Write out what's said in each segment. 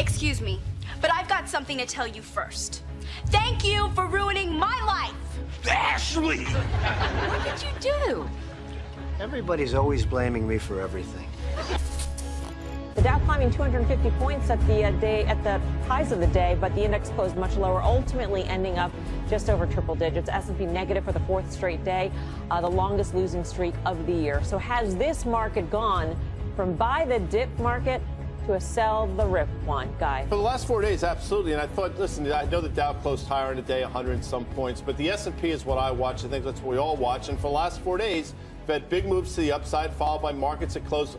Excuse me, but I've got something to tell you first. Thank you for ruining my life! Ashley! What did you do? Everybody's always blaming me for everything. The Dow climbing 250 points at the highs of the day, but the index closed much lower, ultimately ending up just over triple digits. S&P negative for the fourth straight day, the longest losing streak of the year. So has this market gone from buy the dip market to a sell the rip one, Guy? For the last 4 days, absolutely. And I thought, listen, I know the Dow closed higher in the day, 100 and some points, but the S&P is what I watch. I think that's what we all watch. And for the last 4 days, we've had big moves to the upside, followed by markets that closed.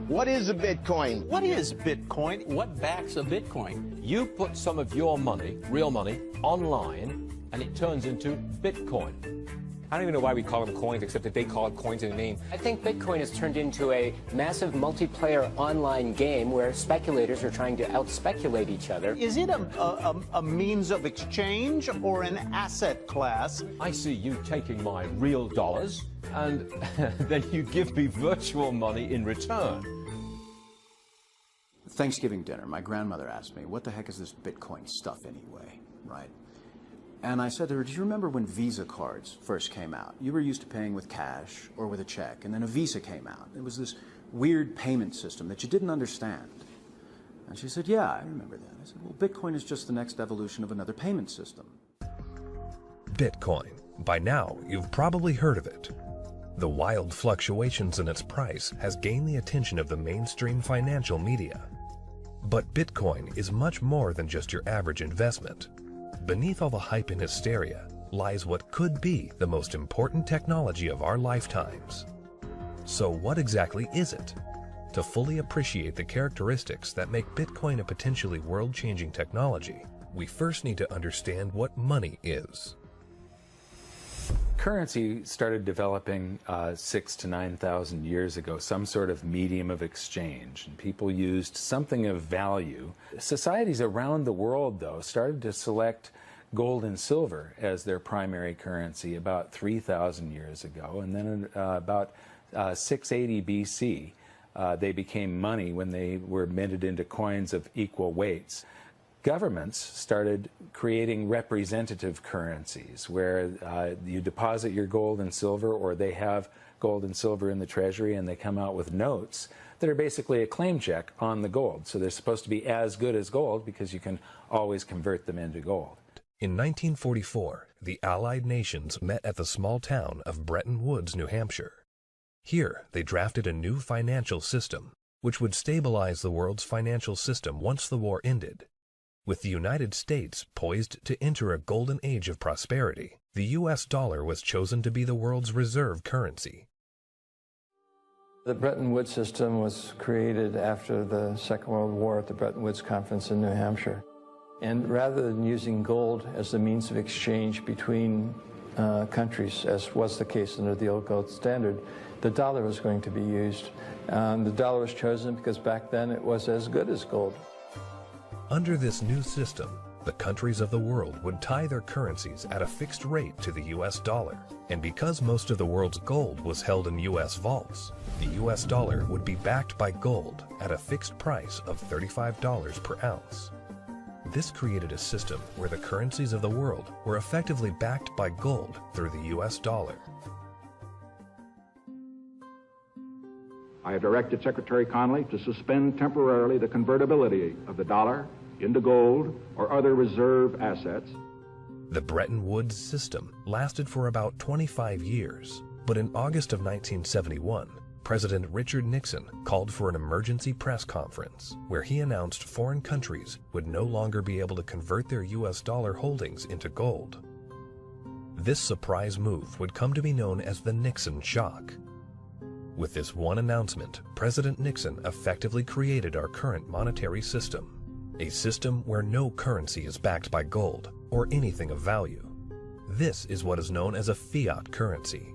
What is a Bitcoin? What is Bitcoin? What backs a Bitcoin? You put some of your money, real money, online, and it turns into Bitcoin. I don't even know why we call them coins, except that they call it coins in the name. I think Bitcoin has turned into a massive multiplayer online game where speculators are trying to out-speculate each other. Is it a means of exchange or an asset class? I see you taking my real dollars, and then you give me virtual money in return. Thanksgiving dinner, my grandmother asked me, what the heck is this Bitcoin stuff anyway, right? And I said to her, do you remember when Visa cards first came out? You were used to paying with cash or with a check, and then a Visa came out. It was this weird payment system that you didn't understand. And she said, yeah, I remember that. I said, well, Bitcoin is just the next evolution of another payment system. Bitcoin. By now, you've probably heard of it. The wild fluctuations in its price has gained the attention of the mainstream financial media. But Bitcoin is much more than just your average investment. Beneath all the hype and hysteria lies what could be the most important technology of our lifetimes. So what exactly is it? To fully appreciate the characteristics that make Bitcoin a potentially world-changing technology, we first need to understand what money is. Currency started developing 6,000 to 9,000 years ago, some sort of medium of exchange, and people used something of value. Societies around the world, though, started to select gold and silver as their primary currency about 3,000 years ago, and then about 680 BC, they became money when they were minted into coins of equal weights. Governments started creating representative currencies where you deposit your gold and silver, or they have gold and silver in the treasury and they come out with notes that are basically a claim check on the gold. So they're supposed to be as good as gold because you can always convert them into gold. In 1944, the Allied nations met at the small town of Bretton Woods, New Hampshire. Here, they drafted a new financial system, which would stabilize the world's financial system once the war ended. With the United States poised to enter a golden age of prosperity, the U.S. dollar was chosen to be the world's reserve currency. The Bretton Woods system was created after the Second World War at the Bretton Woods Conference in New Hampshire. And rather than using gold as the means of exchange between countries, as was the case under the old gold standard, the dollar was going to be used. The dollar was chosen because back then it was as good as gold. Under this new system, the countries of the world would tie their currencies at a fixed rate to the U.S. dollar. And because most of the world's gold was held in U.S. vaults, the U.S. dollar would be backed by gold at a fixed price of $35 per ounce. This created a system where the currencies of the world were effectively backed by gold through the U.S. dollar. I have directed Secretary Connally to suspend temporarily the convertibility of the dollar into gold or other reserve assets. The Bretton Woods system lasted for about 25 years, but in August of 1971, President Richard Nixon called for an emergency press conference where he announced foreign countries would no longer be able to convert their U.S. dollar holdings into gold. This surprise move would come to be known as the Nixon shock. With this one announcement, President Nixon effectively created our current monetary system, a system where no currency is backed by gold or anything of value. This is what is known as a fiat currency.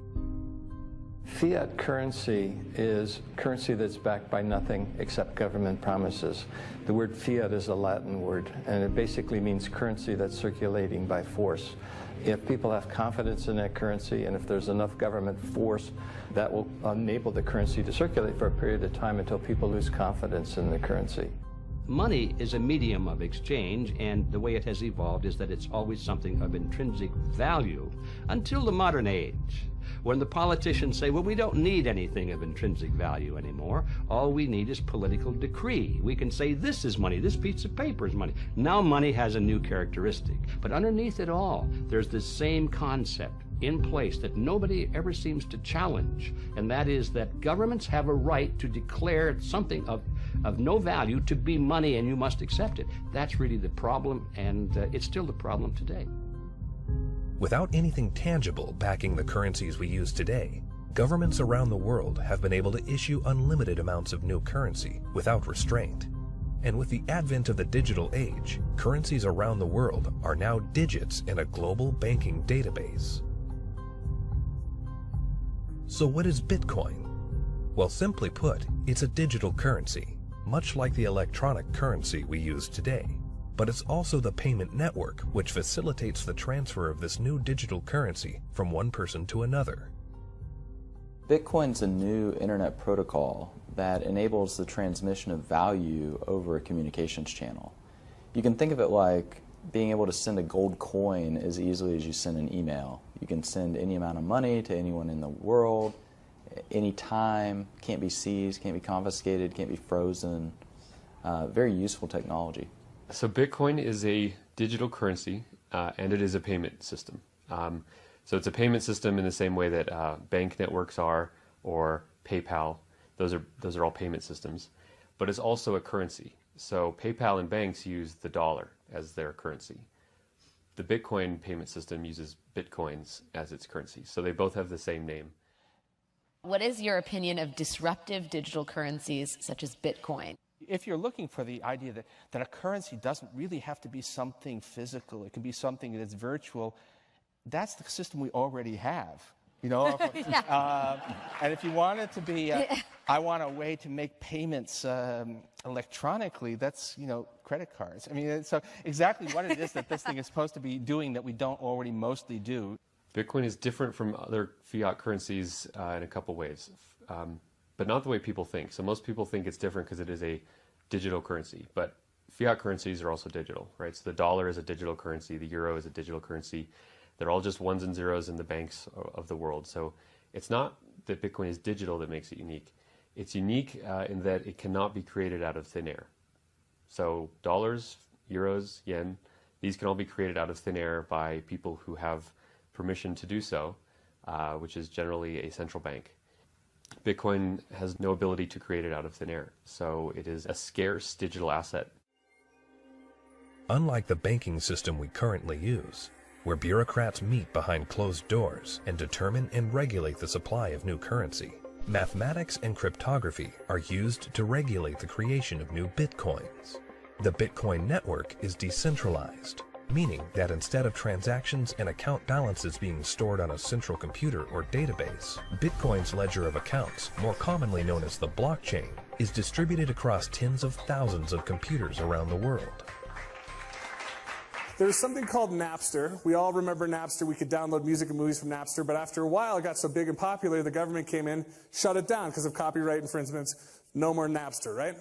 Fiat currency is currency that's backed by nothing except government promises. The word fiat is a Latin word, and it basically means currency that's circulating by force. If people have confidence in that currency, and if there's enough government force, that will enable the currency to circulate for a period of time until people lose confidence in the currency. Money is a medium of exchange, and the way it has evolved is that it's always something of intrinsic value until the modern age, when the politicians say, well, we don't need anything of intrinsic value anymore. All we need is political decree. We can say this is money, this piece of paper is money. Now money has a new characteristic, but underneath it all, there's this same concept in place that nobody ever seems to challenge, and that is that governments have a right to declare something of no value to be money, and you must accept it. That's really the problem, and it's still the problem today. Without anything tangible backing the currencies we use today, governments around the world have been able to issue unlimited amounts of new currency without restraint. And with the advent of the digital age, currencies around the world are now digits in a global banking database. So what is Bitcoin? Well, simply put, it's a digital currency, much like the electronic currency we use today. But it's also the payment network which facilitates the transfer of this new digital currency from one person to another. Bitcoin's a new internet protocol that enables the transmission of value over a communications channel. You can think of it like being able to send a gold coin as easily as you send an email. You can send any amount of money to anyone in the world, anytime, can't be seized, can't be confiscated, can't be frozen. Very useful technology. So Bitcoin is a digital currency, and it is a payment system. So it's a payment system in the same way that bank networks are, or PayPal. Those are all payment systems. But it's also a currency. So PayPal and banks use the dollar as their currency. The Bitcoin payment system uses Bitcoins as its currency. So they both have the same name. What is your opinion of disruptive digital currencies such as Bitcoin? If you're looking for the idea that a currency doesn't really have to be something physical, it can be something that's virtual, that's the system we already have. You know, and if you want it to be, I want a way to make payments electronically, that's, you know, credit cards. I mean, so exactly what it is that this thing is supposed to be doing that we don't already mostly do. Bitcoin is different from other fiat currencies in a couple ways, but not the way people think. So most people think it's different because it is a digital currency, but fiat currencies are also digital, right? So the dollar is a digital currency, the euro is a digital currency. They're all just ones and zeros in the banks of the world. So it's not that Bitcoin is digital that makes it unique. It's unique in that it cannot be created out of thin air. So dollars, euros, yen, these can all be created out of thin air by people who have permission to do so, which is generally a central bank. Bitcoin has no ability to create it out of thin air, so it is a scarce digital asset. Unlike the banking system we currently use, where bureaucrats meet behind closed doors and determine and regulate the supply of new currency, mathematics and cryptography are used to regulate the creation of new bitcoins. The Bitcoin network is decentralized, meaning that instead of transactions and account balances being stored on a central computer or database, Bitcoin's ledger of accounts, more commonly known as the blockchain, is distributed across tens of thousands of computers around the world. There's something called Napster. We all remember Napster. We could download music and movies from Napster, but after a while it got so big and popular, the government came in, shut it down because of copyright infringements. No more Napster, right?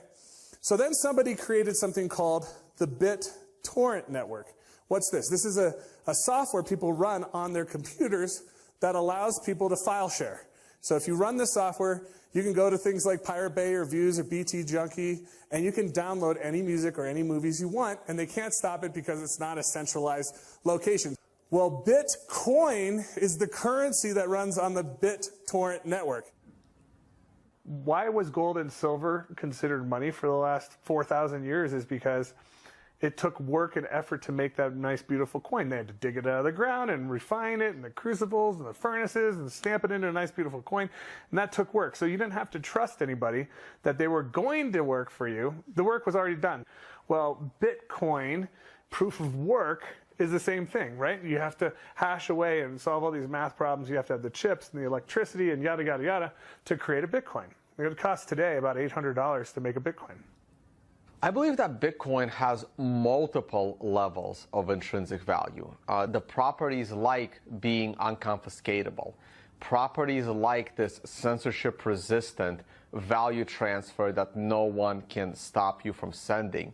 So then somebody created something called the BitTorrent network. What's this? This is a software people run on their computers that allows people to file share. So if you run this software, you can go to things like Pirate Bay or Views or BT Junkie, and you can download any music or any movies you want, and they can't stop it because it's not a centralized location. Well, Bitcoin is the currency that runs on the BitTorrent network. Why was gold and silver considered money for the last 4,000 years is because it took work and effort to make that nice, beautiful coin. They had to dig it out of the ground and refine it in the crucibles and the furnaces and stamp it into a nice, beautiful coin. And that took work. So you didn't have to trust anybody that they were going to work for you. The work was already done. Well, Bitcoin, proof of work, is the same thing, right? You have to hash away and solve all these math problems. You have to have the chips and the electricity and yada, yada, yada to create a Bitcoin. It would cost today about $800 to make a Bitcoin. I believe that Bitcoin has multiple levels of intrinsic value. The properties like being unconfiscatable, properties like this censorship-resistant value transfer that no one can stop you from sending.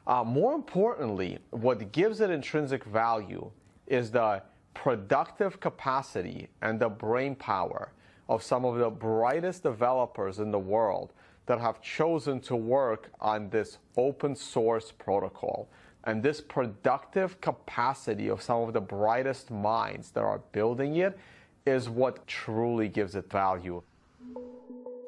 More importantly, what gives it intrinsic value is the productive capacity and the brain power of some of the brightest developers in the world that have chosen to work on this open source protocol. And this productive capacity of some of the brightest minds that are building it is what truly gives it value.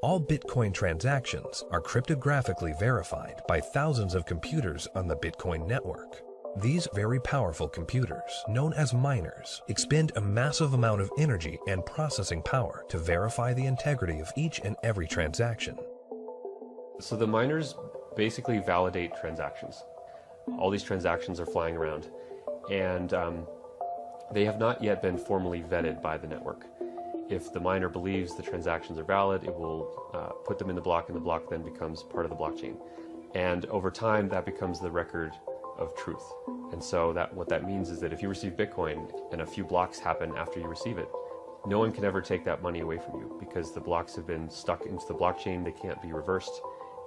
All Bitcoin transactions are cryptographically verified by thousands of computers on the Bitcoin network. These very powerful computers, known as miners, expend a massive amount of energy and processing power to verify the integrity of each and every transaction. So the miners basically validate transactions. All these transactions are flying around, and they have not yet been formally vetted by the network. If the miner believes the transactions are valid, it will put them in the block, and the block then becomes part of the blockchain. And over time, that becomes the record of truth. And so what that means is that if you receive Bitcoin and a few blocks happen after you receive it, no one can ever take that money away from you because the blocks have been stuck into the blockchain, they can't be reversed,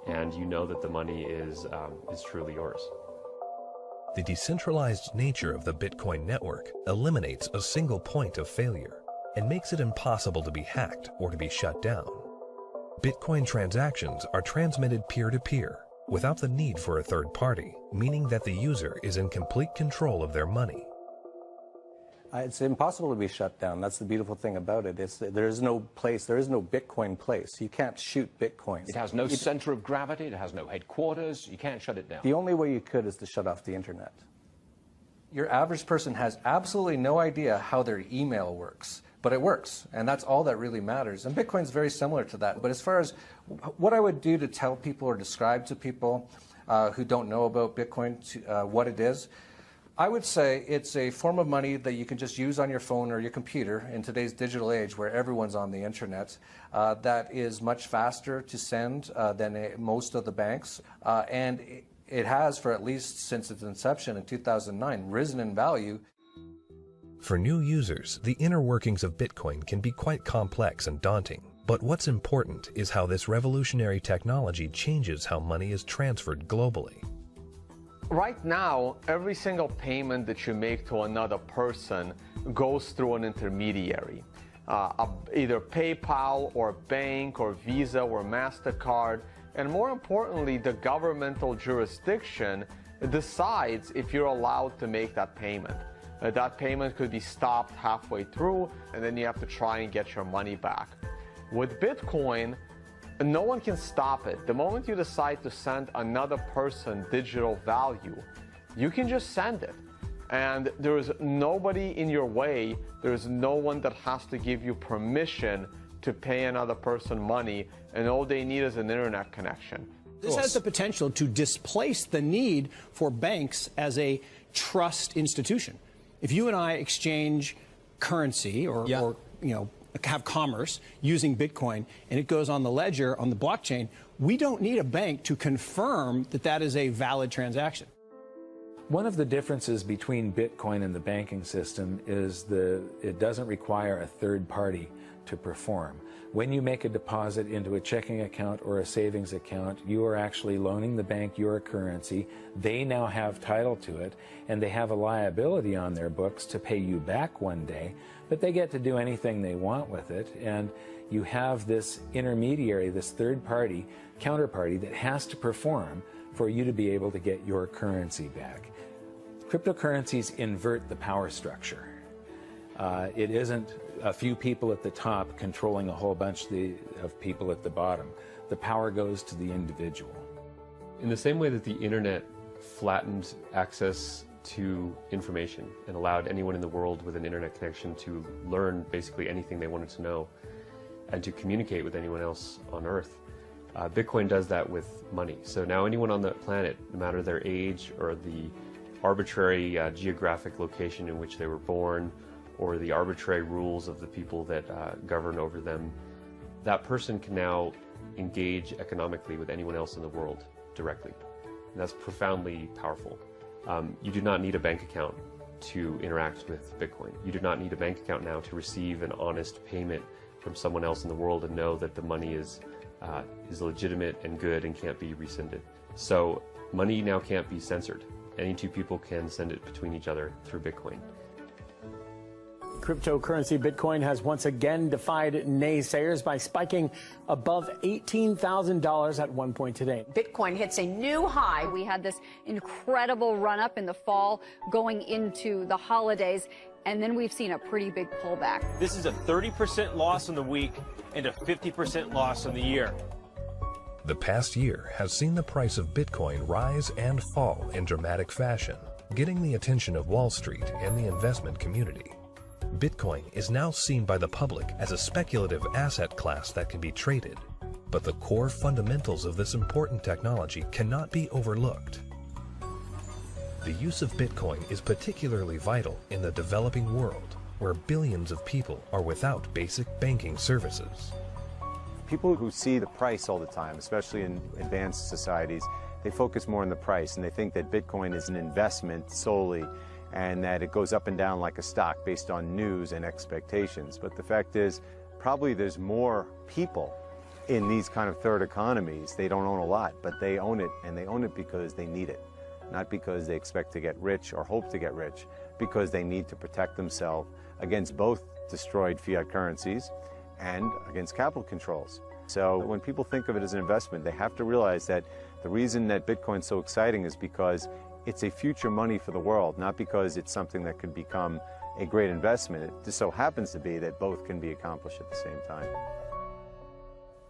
and you know that the money is truly yours. The decentralized nature of the Bitcoin network eliminates a single point of failure and makes it impossible to be hacked or to be shut down. Bitcoin transactions are transmitted peer-to-peer without the need for a third party, meaning that the user is in complete control of their money. It's impossible to be shut down. That's the beautiful thing about it. There is no place, there is no Bitcoin place. You can't shoot Bitcoin. It has no center of gravity, it has no headquarters, you can't shut it down. The only way you could is to shut off the internet. Your average person has absolutely no idea how their email works, but it works, and that's all that really matters. And Bitcoin's very similar to that. But as far as what I would do to tell people or describe to people who don't know about Bitcoin what it is, I would say it's a form of money that you can just use on your phone or your computer in today's digital age where everyone's on the internet. That is much faster to send than most of the banks. And it has, for at least since its inception in 2009, risen in value. For new users, the inner workings of Bitcoin can be quite complex and daunting. But what's important is how this revolutionary technology changes how money is transferred globally. Right now, every single payment that you make to another person goes through an intermediary. Either PayPal or bank or Visa or MasterCard. And more importantly, the governmental jurisdiction decides if you're allowed to make that payment. That payment could be stopped halfway through, and then you have to try and get your money back. With Bitcoin, no one can stop it. The moment you decide to send another person digital value, you can just send it. And there is nobody in your way. There is no one that has to give you permission to pay another person money, and all they need is an internet connection. This has the potential to displace the need for banks as a trust institution. If you and I exchange currency or have commerce using Bitcoin and it goes on the ledger, on the blockchain, we don't need a bank to confirm that that is a valid transaction. One of the differences between Bitcoin and the banking system is it doesn't require a third party to perform. When you make a deposit into a checking account or a savings account, you are actually loaning the bank your currency. They now have title to it, and they have a liability on their books to pay you back one day, but they get to do anything they want with it, and you have this intermediary, this third party, counterparty that has to perform for you to be able to get your currency back. Cryptocurrencies invert the power structure. It isn't a few people at the top controlling a whole bunch of people at the bottom. The power goes to the individual. In the same way that the internet flattened access to information and allowed anyone in the world with an internet connection to learn basically anything they wanted to know and to communicate with anyone else on Earth, Bitcoin does that with money. So now anyone on the planet, no matter their age or the arbitrary geographic location in which they were born, or the arbitrary rules of the people that govern over them, that person can now engage economically with anyone else in the world directly. And that's profoundly powerful. You do not need a bank account to interact with Bitcoin. You do not need a bank account now to receive an honest payment from someone else in the world and know that the money is legitimate and good and can't be rescinded. So money now can't be censored. Any two people can send it between each other through Bitcoin. Cryptocurrency Bitcoin has once again defied naysayers by spiking above $18,000 at one point today. Bitcoin hits a new high. We had this incredible run up in the fall going into the holidays, and then we've seen a pretty big pullback. This is a 30% loss in the week and a 50% loss in the year. The past year has seen the price of Bitcoin rise and fall in dramatic fashion, getting the attention of Wall Street and the investment community. Bitcoin is now seen by the public as a speculative asset class that can be traded, but the core fundamentals of this important technology cannot be overlooked. The use of Bitcoin is particularly vital in the developing world, where billions of people are without basic banking services. People who see the price all the time, especially in advanced societies, they focus more on the price, and they think that Bitcoin is an investment solely, and that it goes up and down like a stock based on news and expectations. But the fact is, probably there's more people in these kind of third economies. They don't own a lot, but they own it, and they own it because they need it. Not because they expect to get rich or hope to get rich, because they need to protect themselves against both destroyed fiat currencies and against capital controls. So when people think of it as an investment, they have to realize that the reason that Bitcoin's so exciting is because it's a future money for the world, not because it's something that could become a great investment. It just so happens to be that both can be accomplished at the same time.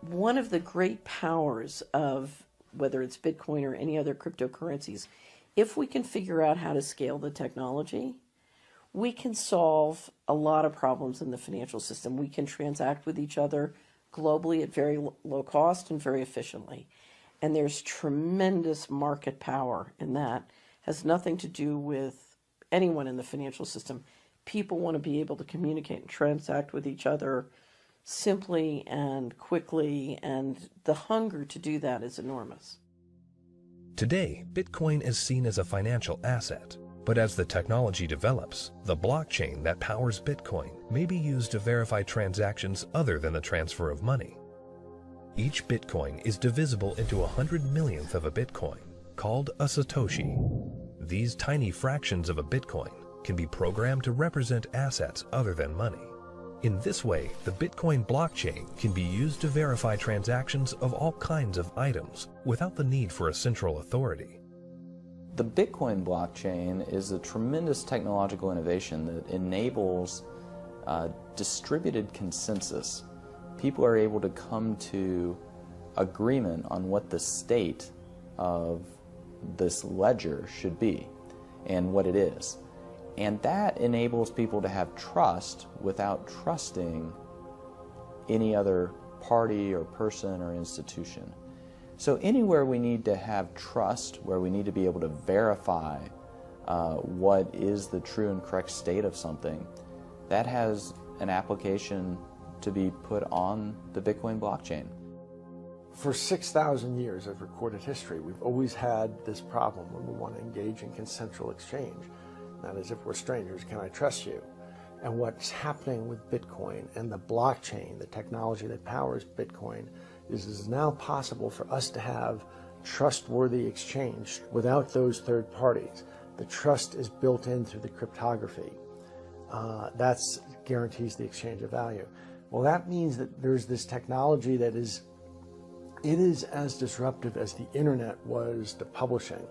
One of the great powers of whether it's Bitcoin or any other cryptocurrencies, if we can figure out how to scale the technology, we can solve a lot of problems in the financial system. We can transact with each other globally at very low cost and very efficiently. And there's tremendous market power in that. Has nothing to do with anyone in the financial system. People want to be able to communicate and transact with each other simply and quickly, and the hunger to do that is enormous. Today, Bitcoin is seen as a financial asset, but as the technology develops, the blockchain that powers Bitcoin may be used to verify transactions other than the transfer of money. Each Bitcoin is divisible into 100 millionth of a Bitcoin, called a Satoshi. These tiny fractions of a Bitcoin can be programmed to represent assets other than money. In this way, the Bitcoin blockchain can be used to verify transactions of all kinds of items without the need for a central authority. The Bitcoin blockchain is a tremendous technological innovation that enables distributed consensus. People are able to come to agreement on what the state of this ledger should be and what it is. And that enables people to have trust without trusting any other party or person or institution. So anywhere we need to have trust, where we need to be able to verify what is the true and correct state of something, that has an application to be put on the Bitcoin blockchain. For 6,000 years of recorded history, we've always had this problem when we want to engage in consensual exchange. That is, if we're strangers, can I trust you? And what's happening with Bitcoin and the blockchain, the technology that powers Bitcoin, is it is now possible for us to have trustworthy exchange without those third parties. The trust is built in through the cryptography. That guarantees the exchange of value. Well, that means that there's this technology that is as disruptive as the internet was to publishing,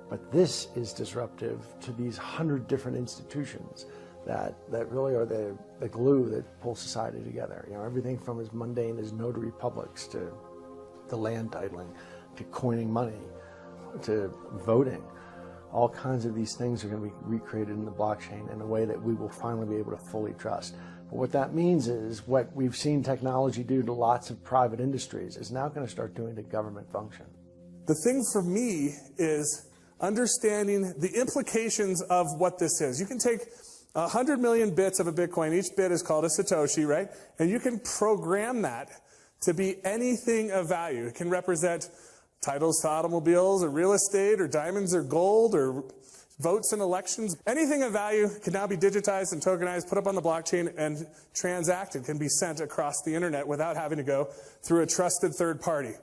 but this is disruptive to these 100 different institutions that really are the glue that pulls society together. You know, everything from as mundane as notary publics to the land titling, to coining money, to voting. All kinds of these things are going to be recreated in the blockchain in a way that we will finally be able to fully trust. But what that means is what we've seen technology do to lots of private industries is now going to start doing to government function. The thing for me is understanding the implications of what this is. You can take 100 million bits of a Bitcoin. Each bit is called a Satoshi, right? And you can program that to be anything of value. It can represent titles to automobiles or real estate or diamonds or gold or votes in elections. Anything of value can now be digitized and tokenized, put up on the blockchain, and transacted, can be sent across the internet without having to go through a trusted third party.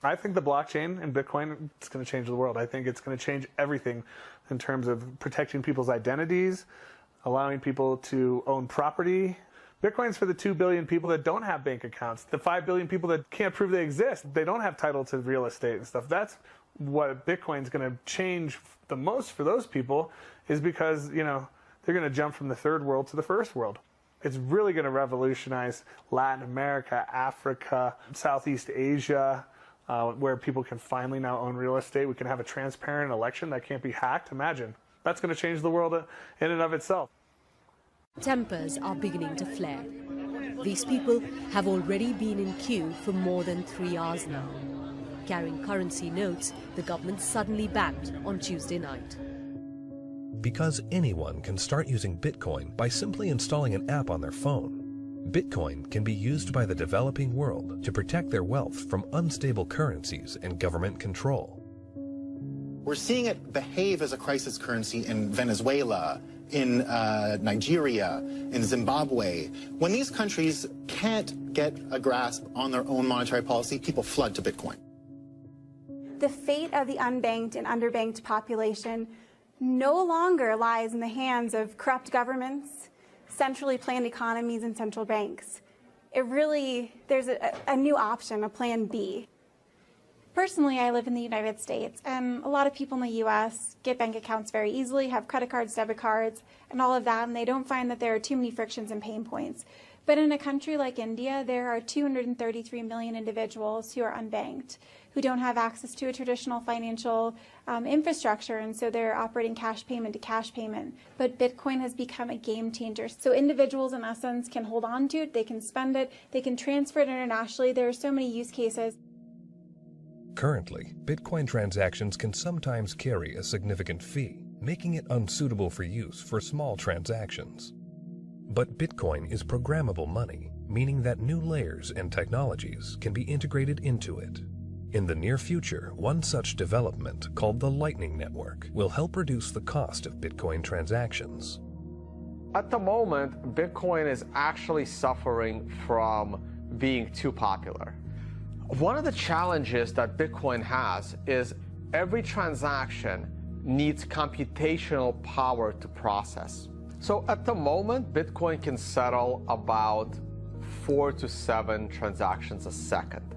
I think the blockchain and Bitcoin is going to change the world. I think it's going to change everything in terms of protecting people's identities, allowing people to own property. Bitcoin's for the 2 billion people that don't have bank accounts, the 5 billion people that can't prove they exist. They don't have title to real estate and stuff. That's what Bitcoin's going to change the most for those people, is because, you know, they're going to jump from the third world to the first world. It's really going to revolutionize Latin America, Africa, Southeast Asia, where people can finally now own real estate. We can have a transparent election that can't be hacked. Imagine. That's going to change the world in and of itself. Tempers are beginning to flare. These people have already been in queue for more than 3 hours now. Carrying currency notes, the government suddenly banned on Tuesday night. Because anyone can start using Bitcoin by simply installing an app on their phone, Bitcoin can be used by the developing world to protect their wealth from unstable currencies and government control. We're seeing it behave as a crisis currency in Venezuela, in Nigeria, in Zimbabwe. When these countries can't get a grasp on their own monetary policy, people flood to Bitcoin. The fate of the unbanked and underbanked population no longer lies in the hands of corrupt governments, centrally planned economies, and central banks. There's a new option, a plan B. Personally, I live in the United States, and a lot of people in the U.S. get bank accounts very easily, have credit cards, debit cards, and all of that, and they don't find that there are too many frictions and pain points. But in a country like India, there are 233 million individuals who are unbanked, who don't have access to a traditional financial infrastructure, and so they're operating cash payment to cash payment. But Bitcoin has become a game changer. So individuals, in essence, can hold on to it, they can spend it, they can transfer it internationally. There are so many use cases. Currently, Bitcoin transactions can sometimes carry a significant fee, making it unsuitable for use for small transactions. But Bitcoin is programmable money, meaning that new layers and technologies can be integrated into it. In the near future, one such development, called the Lightning Network, will help reduce the cost of Bitcoin transactions. At the moment, Bitcoin is actually suffering from being too popular. One of the challenges that Bitcoin has is every transaction needs computational power to process. So at the moment, Bitcoin can settle about 4 to 7 transactions a second.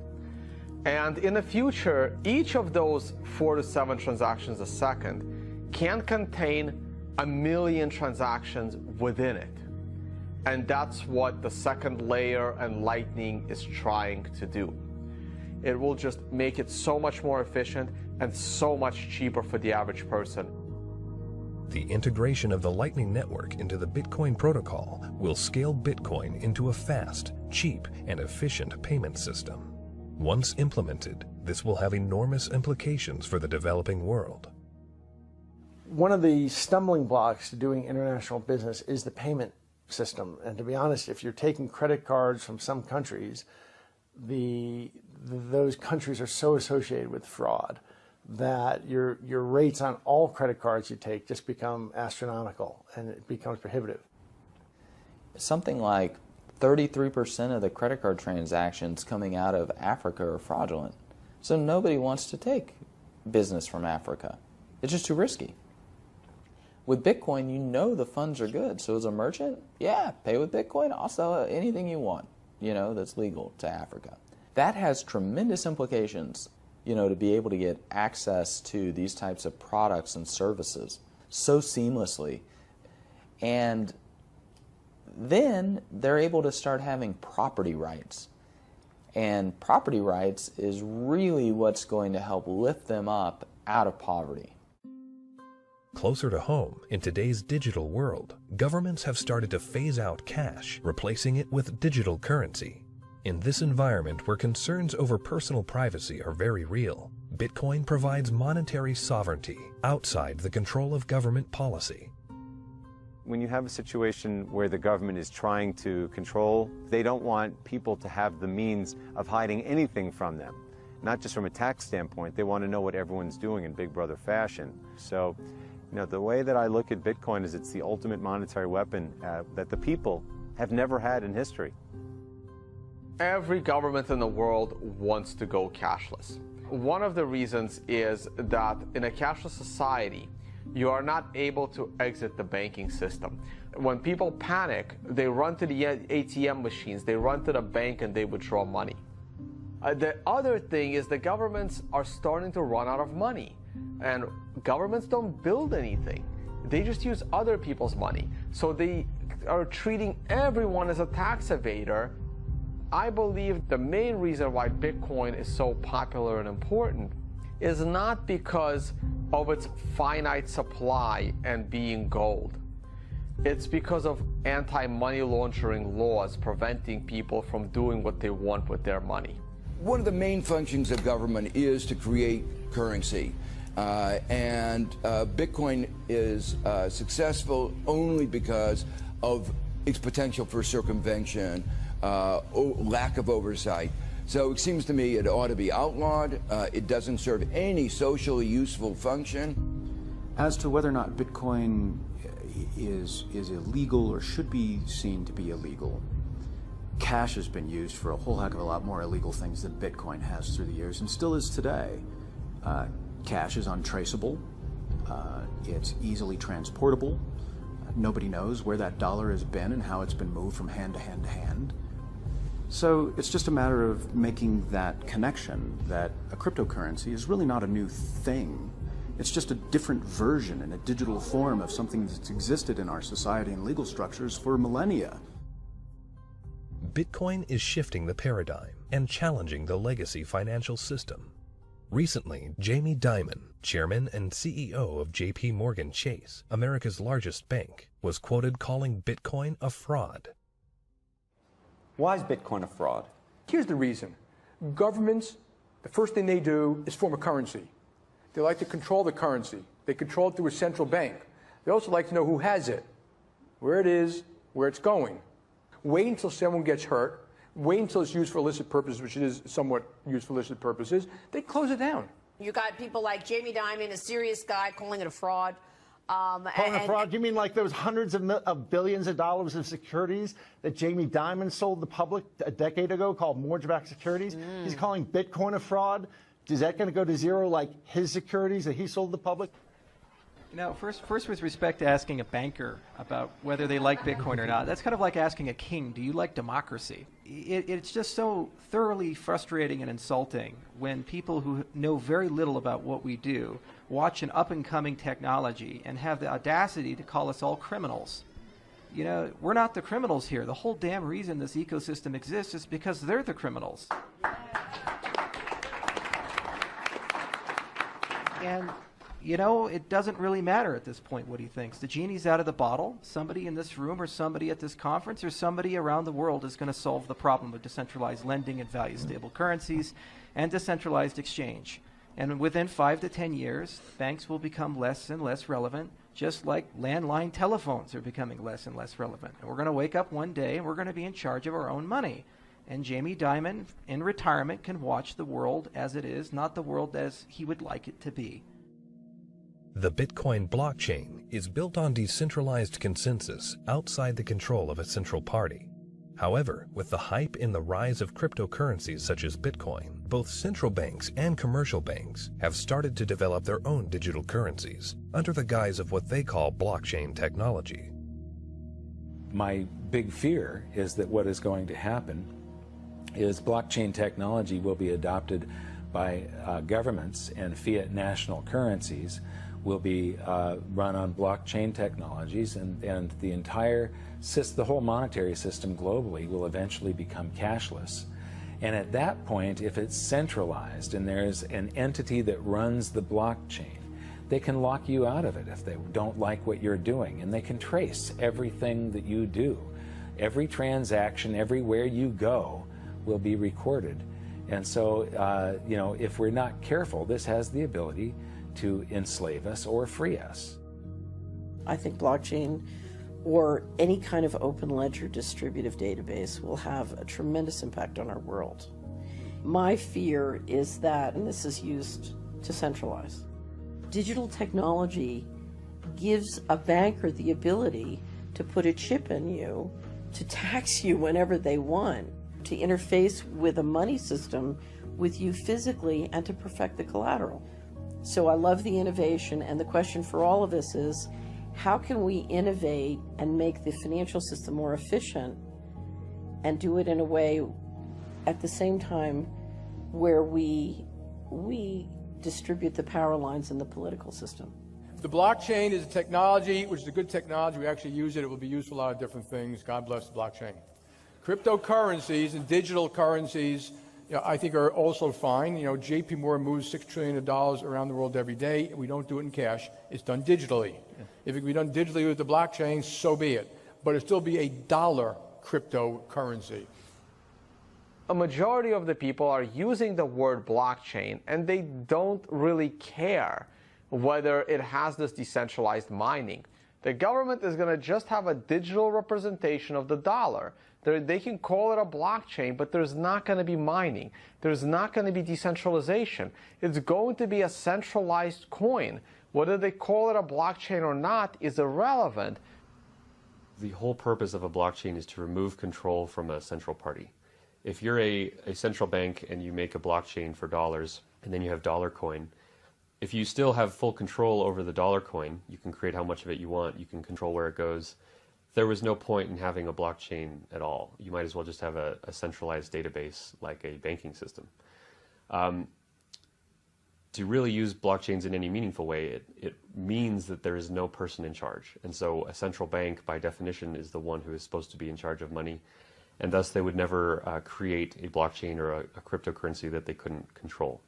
And in the future, each of those 4 to 7 transactions a second can contain 1 million transactions within it. And that's what the second layer and Lightning is trying to do. It will just make it so much more efficient and so much cheaper for the average person. The integration of the Lightning Network into the Bitcoin protocol will scale Bitcoin into a fast, cheap, and efficient payment system. Once implemented, this will have enormous implications for the developing world. One of the stumbling blocks to doing international business is the payment system. And to be honest, if you're taking credit cards from some countries, those countries are so associated with fraud that your rates on all credit cards you take just become astronomical, and it becomes prohibitive. Something like 33% of the credit card transactions coming out of Africa are fraudulent. So nobody wants to take business from Africa. It's just too risky. With Bitcoin, you know the funds are good. So as a merchant, yeah, pay with Bitcoin. I'll sell anything you want, that's legal to Africa. That has tremendous implications, to be able to get access to these types of products and services so seamlessly. And then they're able to start having property rights. And property rights is really what's going to help lift them up out of poverty. Closer to home, in today's digital world, governments have started to phase out cash, replacing it with digital currency. In this environment where concerns over personal privacy are very real, Bitcoin provides monetary sovereignty outside the control of government policy. When you have a situation where the government is trying to control, they don't want people to have the means of hiding anything from them. Not just from a tax standpoint, they want to know what everyone's doing in Big Brother fashion. So, the way that I look at Bitcoin is it's the ultimate monetary weapon that the people have never had in history. Every government in the world wants to go cashless. One of the reasons is that in a cashless society, you are not able to exit the banking system. When people panic, they run to the ATM machines, they run to the bank and they withdraw money. The other thing is the governments are starting to run out of money. And governments don't build anything. They just use other people's money. So they are treating everyone as a tax evader. I believe the main reason why Bitcoin is so popular and important is not because of its finite supply and being gold. It's because of anti-money laundering laws preventing people from doing what they want with their money. One of the main functions of government is to create currency. And Bitcoin is successful only because of its potential for circumvention, lack of oversight. So it seems to me it ought to be outlawed. It doesn't serve any socially useful function. As to whether or not Bitcoin is illegal or should be seen to be illegal, cash has been used for a whole heck of a lot more illegal things than Bitcoin has through the years, and still is today. Cash is untraceable. It's easily transportable. Nobody knows where that dollar has been and how it's been moved from hand to hand to hand. So it's just a matter of making that connection that a cryptocurrency is really not a new thing. It's just a different version in a digital form of something that's existed in our society and legal structures for millennia. Bitcoin is shifting the paradigm and challenging the legacy financial system. Recently, Jamie Dimon, chairman and CEO of J.P. Morgan Chase, America's largest bank, was quoted calling Bitcoin a fraud. Why is Bitcoin a fraud? Here's the reason. Governments, the first thing they do is form a currency. They like to control the currency. They control it through a central bank. They also like to know who has it, where it is, where it's going. Wait until someone gets hurt. Wait until it's used for illicit purposes, which it is somewhat used for illicit purposes. They close it down. You got people like Jamie Dimon, a serious guy, calling it a fraud. Calling it fraud? You mean like those hundreds of billions of dollars of securities that Jamie Dimon sold the public a decade ago called mortgage-backed securities? He's calling Bitcoin a fraud? Is that going to go to zero like his securities that he sold the public? First with respect to asking a banker about whether they like Bitcoin or not, that's kind of like asking a king, do you like democracy? It's just so thoroughly frustrating and insulting when people who know very little about what we do watch an up-and-coming technology and have the audacity to call us all criminals. We're not the criminals here. The whole damn reason this ecosystem exists is because they're the criminals. And it doesn't really matter at this point what he thinks. The genie's out of the bottle. Somebody in this room or somebody at this conference or somebody around the world is going to solve the problem of decentralized lending and value-stable currencies and decentralized exchange. And within 5 to 10 years, banks will become less and less relevant, just like landline telephones are becoming less and less relevant. And we're going to wake up one day and we're going to be in charge of our own money. And Jamie Dimon, in retirement, can watch the world as it is, not the world as he would like it to be. The Bitcoin blockchain is built on decentralized consensus outside the control of a central party. However, with the hype in the rise of cryptocurrencies such as Bitcoin, both central banks and commercial banks have started to develop their own digital currencies under the guise of what they call blockchain technology. My big fear is that what is going to happen is blockchain technology will be adopted by governments, and fiat national currencies will be run on blockchain technologies, and the whole monetary system globally will eventually become cashless. And at that point, if it's centralized and there's an entity that runs the blockchain, they can lock you out of it if they don't like what you're doing, and they can trace everything that you do. Every transaction, everywhere you go, will be recorded. And so, you know, if we're not careful, this has the ability to enslave us or free us. I think blockchain or any kind of open ledger distributive database will have a tremendous impact on our world. My fear is that, and this is used to centralize, digital technology gives a banker the ability to put a chip in you, to tax you whenever they want, to interface with a money system with you physically, and to perfect the collateral. So I love the innovation, and the question for all of us is, how can we innovate and make the financial system more efficient and do it in a way at the same time where we distribute the power lines in the political system? The blockchain is a technology, which is a good technology. We actually use it. It will be used for a lot of different things. God bless the blockchain. Cryptocurrencies and digital currencies, you know, I think are also fine. You know, JP Morgan moves $6 trillion around the world every day. We don't do it in cash. It's done digitally. If it can be done digitally with the blockchain, so be it. But it'll still be a dollar cryptocurrency. A majority of the people are using the word blockchain, and they don't really care whether it has this decentralized mining. The government is going to just have a digital representation of the dollar. They can call it a blockchain, but there's not going to be mining. There's not going to be decentralization. It's going to be a centralized coin. Whether they call it a blockchain or not is irrelevant. The whole purpose of a blockchain is to remove control from a central party. If you're a central bank and you make a blockchain for dollars, and then you have dollar coin, if you still have full control over the dollar coin, you can create how much of it you want, you can control where it goes. There was no point in having a blockchain at all. You might as well just have a centralized database like a banking system. To really use blockchains in any meaningful way, it means that there is no person in charge. And so a central bank, by definition, is the one who is supposed to be in charge of money. And thus they would never create a blockchain or a cryptocurrency that they couldn't control.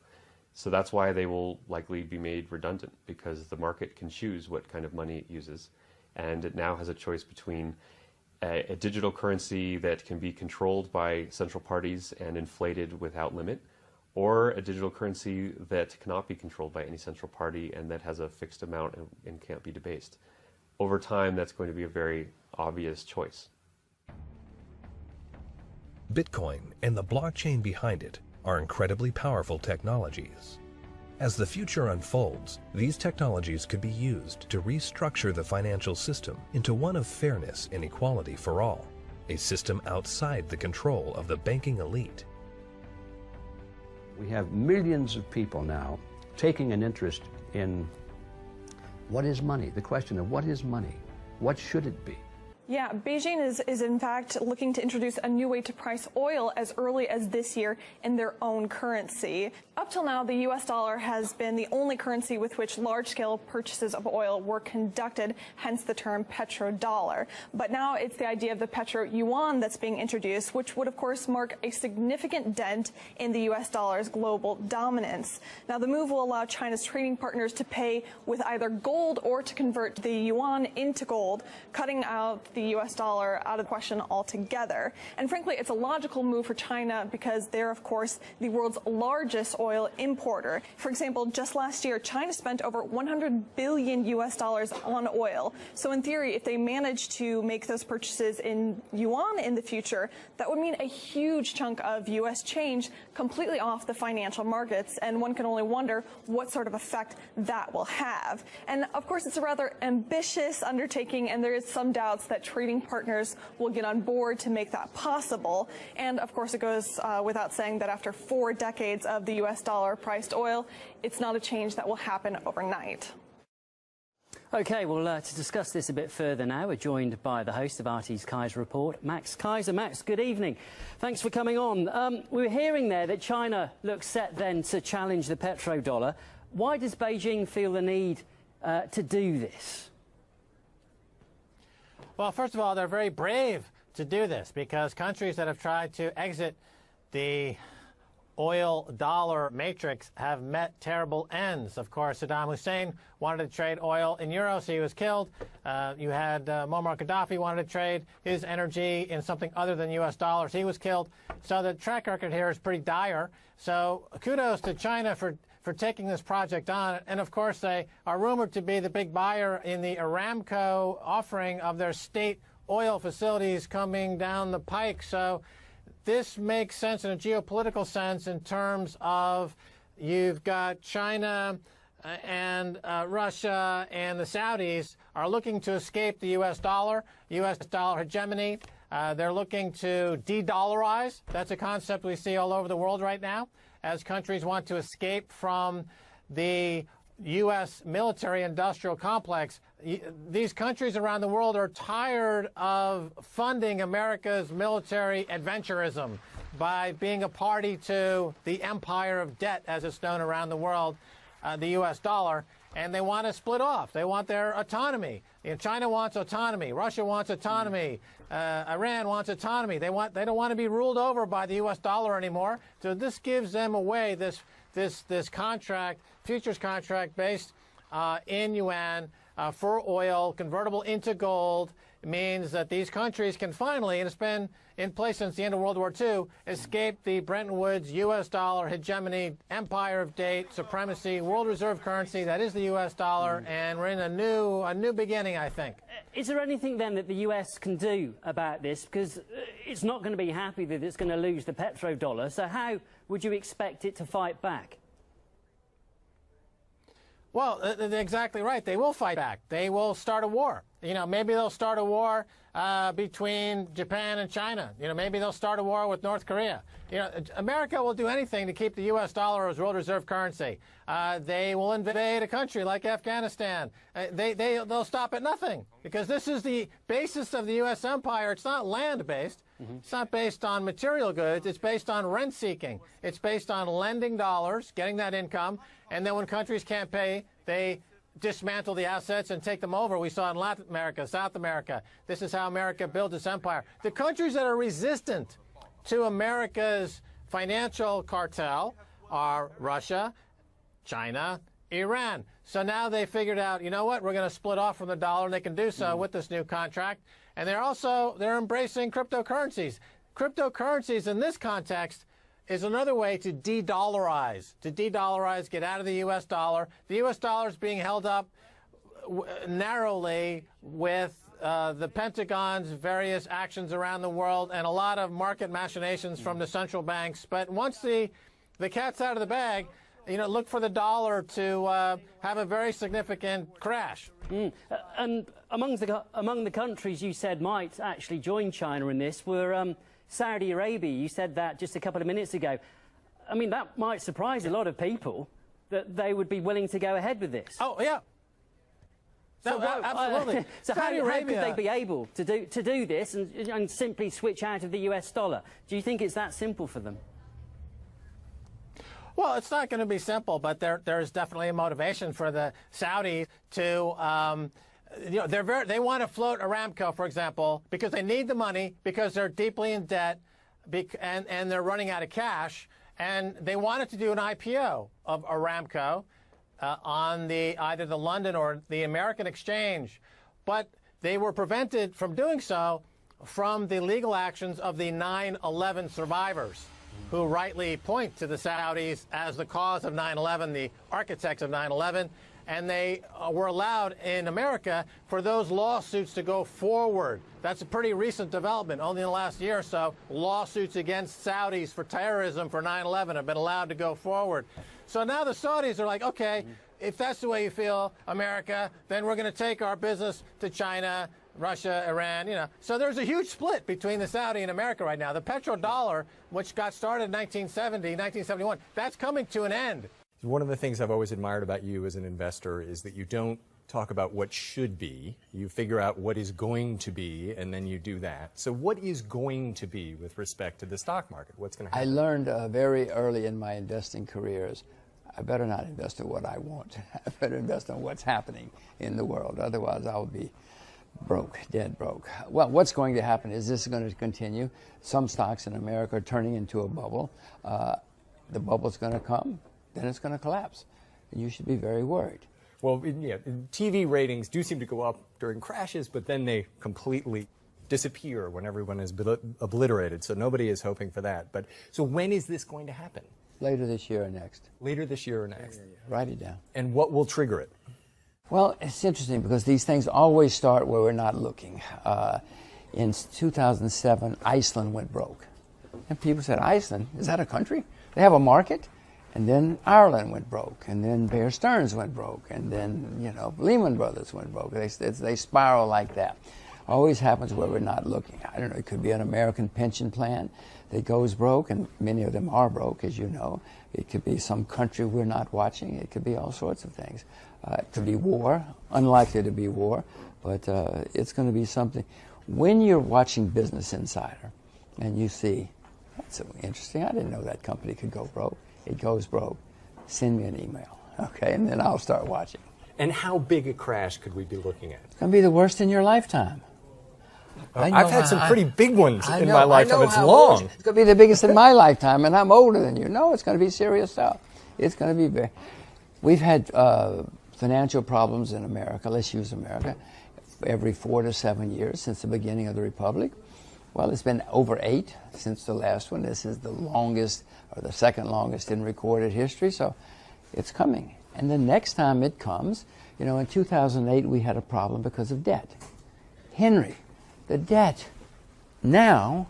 So that's why they will likely be made redundant, because the market can choose what kind of money it uses. And it now has a choice between a digital currency that can be controlled by central parties and inflated without limit, or a digital currency that cannot be controlled by any central party and that has a fixed amount and can't be debased. Over time, that's going to be a very obvious choice. Bitcoin and the blockchain behind it are incredibly powerful technologies. As the future unfolds, these technologies could be used to restructure the financial system into one of fairness and equality for all, a system outside the control of the banking elite. We have millions of people now taking an interest in what is money, the question of what is money, what should it be? Yeah, Beijing is in fact looking to introduce a new way to price oil as early as this year in their own currency. Up till now, the U.S. dollar has been the only currency with which large-scale purchases of oil were conducted, hence the term petrodollar. But now it's the idea of the petro-yuan that's being introduced, which would, of course, mark a significant dent in the U.S. dollar's global dominance. Now, the move will allow China's trading partners to pay with either gold or to convert the yuan into gold, cutting out the U.S. dollar out of the question altogether. And frankly, it's a logical move for China because they're, of course, the world's largest oil importer. For example, just last year, China spent over $100 billion U.S. dollars on oil. So in theory, if they manage to make those purchases in yuan in the future, that would mean a huge chunk of U.S. change completely off the financial markets. And one can only wonder what sort of effect that will have. And of course, it's a rather ambitious undertaking, and there is some doubts that trading partners will get on board to make that possible. And of course, it goes without saying that after 4 decades of the U.S. dollar priced oil, it's not a change that will happen overnight. OK, well, to discuss this a bit further now, we're joined by the host of RT's Kaiser Report, Max Kaiser. Max, good evening. Thanks for coming on. We were hearing there that China looks set then to challenge the petrodollar. Why does Beijing feel the need to do this? Well, first of all, they're very brave to do this because countries that have tried to exit the oil-dollar matrix have met terrible ends. Of course, Saddam Hussein wanted to trade oil in euros. He was killed. You had Muammar Gaddafi wanted to trade his energy in something other than U.S. dollars. He was killed. So the track record here is pretty dire. So kudos to China for taking this project on. And, of course, they are rumored to be the big buyer in the Aramco offering of their state oil facilities coming down the pike. So this makes sense in a geopolitical sense in terms of you've got China and Russia and the Saudis are looking to escape the U.S. dollar hegemony. They're looking to de-dollarize. That's a concept we see all over the world right now as countries want to escape from the U.S. military-industrial complex. These countries around the world are tired of funding America's military adventurism by being a party to the empire of debt, as it's known around the world, the U.S. dollar, and they want to split off. They want their autonomy. China wants autonomy. Russia wants autonomy. Iran wants autonomy. They don't want to be ruled over by the U.S. dollar anymore. So this gives them away this contract, futures contract based in yuan for oil, convertible into gold. It means that these countries can finally, and it's been in place since the end of World War II, escape the Bretton Woods U.S. dollar hegemony, empire of date, supremacy, world reserve currency, that is the U.S. dollar, and we're in a new beginning, I think. Is there anything then that the U.S. can do about this? Because it's not going to be happy that it's going to lose the petrodollar, so how would you expect it to fight back? Well, they're exactly right. They will fight back. They will start a war. Maybe they'll start a war between Japan and China. Maybe they'll start a war with North Korea. America will do anything to keep the U.S. dollar as world reserve currency. They will invade a country like Afghanistan. They'll stop at nothing because this is the basis of the U.S. empire. It's not land-based. It's not based on material goods. It's based on rent-seeking. It's based on lending dollars, getting that income, and then when countries can't pay, they dismantle the assets and take them over. We saw in Latin America, South America. This is how America built its empire. The countries that are resistant to America's financial cartel are Russia, China, Iran. So now they figured out, you know what, we're going to split off from the dollar, and they can do so with this new contract. And they're embracing cryptocurrencies. Cryptocurrencies in this context is another way to de-dollarize, get out of the U.S. dollar. The U.S. dollar is being held up narrowly with the Pentagon's various actions around the world and a lot of market machinations from the central banks. But once the cat's out of the bag, look for the dollar to have a very significant crash. And among the countries you said might actually join China in this were Saudi Arabia. You said that just a couple of minutes ago. I mean, that might surprise a lot of people that they would be willing to go ahead with this. Oh, yeah. So absolutely. So how could they be able to do this and simply switch out of the US dollar? Do you think it's that simple for them? Well, it's not going to be simple, but there's definitely a motivation for the Saudis to, they want to float Aramco, for example, because they need the money, because they're deeply in debt, and they're running out of cash, and they wanted to do an IPO of Aramco on either the London or the American exchange, but they were prevented from doing so from the legal actions of the 9/11 survivors, who rightly point to the Saudis as the cause of 9/11, the architects of 9/11, and they were allowed in America for those lawsuits to go forward. That's a pretty recent development. Only in the last year or so, lawsuits against Saudis for terrorism for 9/11 have been allowed to go forward. So now the Saudis are like, okay, if that's the way you feel, America, then we're going to take our business to China, Russia, Iran, So there's a huge split between the Saudi and America right now. The petrodollar, which got started in 1970, 1971, that's coming to an end. One of the things I've always admired about you as an investor is that you don't talk about what should be. You figure out what is going to be, and then you do that. So what is going to be with respect to the stock market? What's going to happen? I learned very early in my investing careers, I better not invest in what I want. I better invest in what's happening in the world. Otherwise, I'll be broke, dead broke. Well, what's going to happen is this is going to continue. Some stocks in America are turning into a bubble. the bubble's going to come, then it's going to collapse. And you should be very worried. Well, yeah, TV ratings do seem to go up during crashes, but then they completely disappear when everyone is obliterated. So nobody is hoping for that. But so when is this going to happen? Later this year or next. Later this year or next. Write it down. And what will trigger it? Well, it's interesting because these things always start where we're not looking. In 2007, Iceland went broke. And people said, Iceland, is that a country? They have a market? And then Ireland went broke, and then Bear Stearns went broke, and then, you know, Lehman Brothers went broke. They spiral like that. Always happens where we're not looking. I don't know, it could be an American pension plan that goes broke, and many of them are broke, as you know. It could be some country we're not watching. It could be all sorts of things. It could be war, unlikely to be war, but it's going to be something. When you're watching Business Insider and you see, that's so interesting, I didn't know that company could go broke. It goes broke. Send me an email, okay, and then I'll start watching. And how big a crash could we be looking at? It's going to be the worst in your lifetime. I've had some pretty big ones in my lifetime. It's long. It's going to be the biggest in my lifetime, and I'm older than you. No, it's going to be serious stuff. It's going to be very. We've had financial problems in America. Let's use America. Every 4 to 7 years since the beginning of the Republic. Well, it's been over 8 since the last one. This is the longest, or the second longest in recorded history, so it's coming. And the next time it comes, you know, in 2008 we had a problem because of debt. Henry, the debt, now,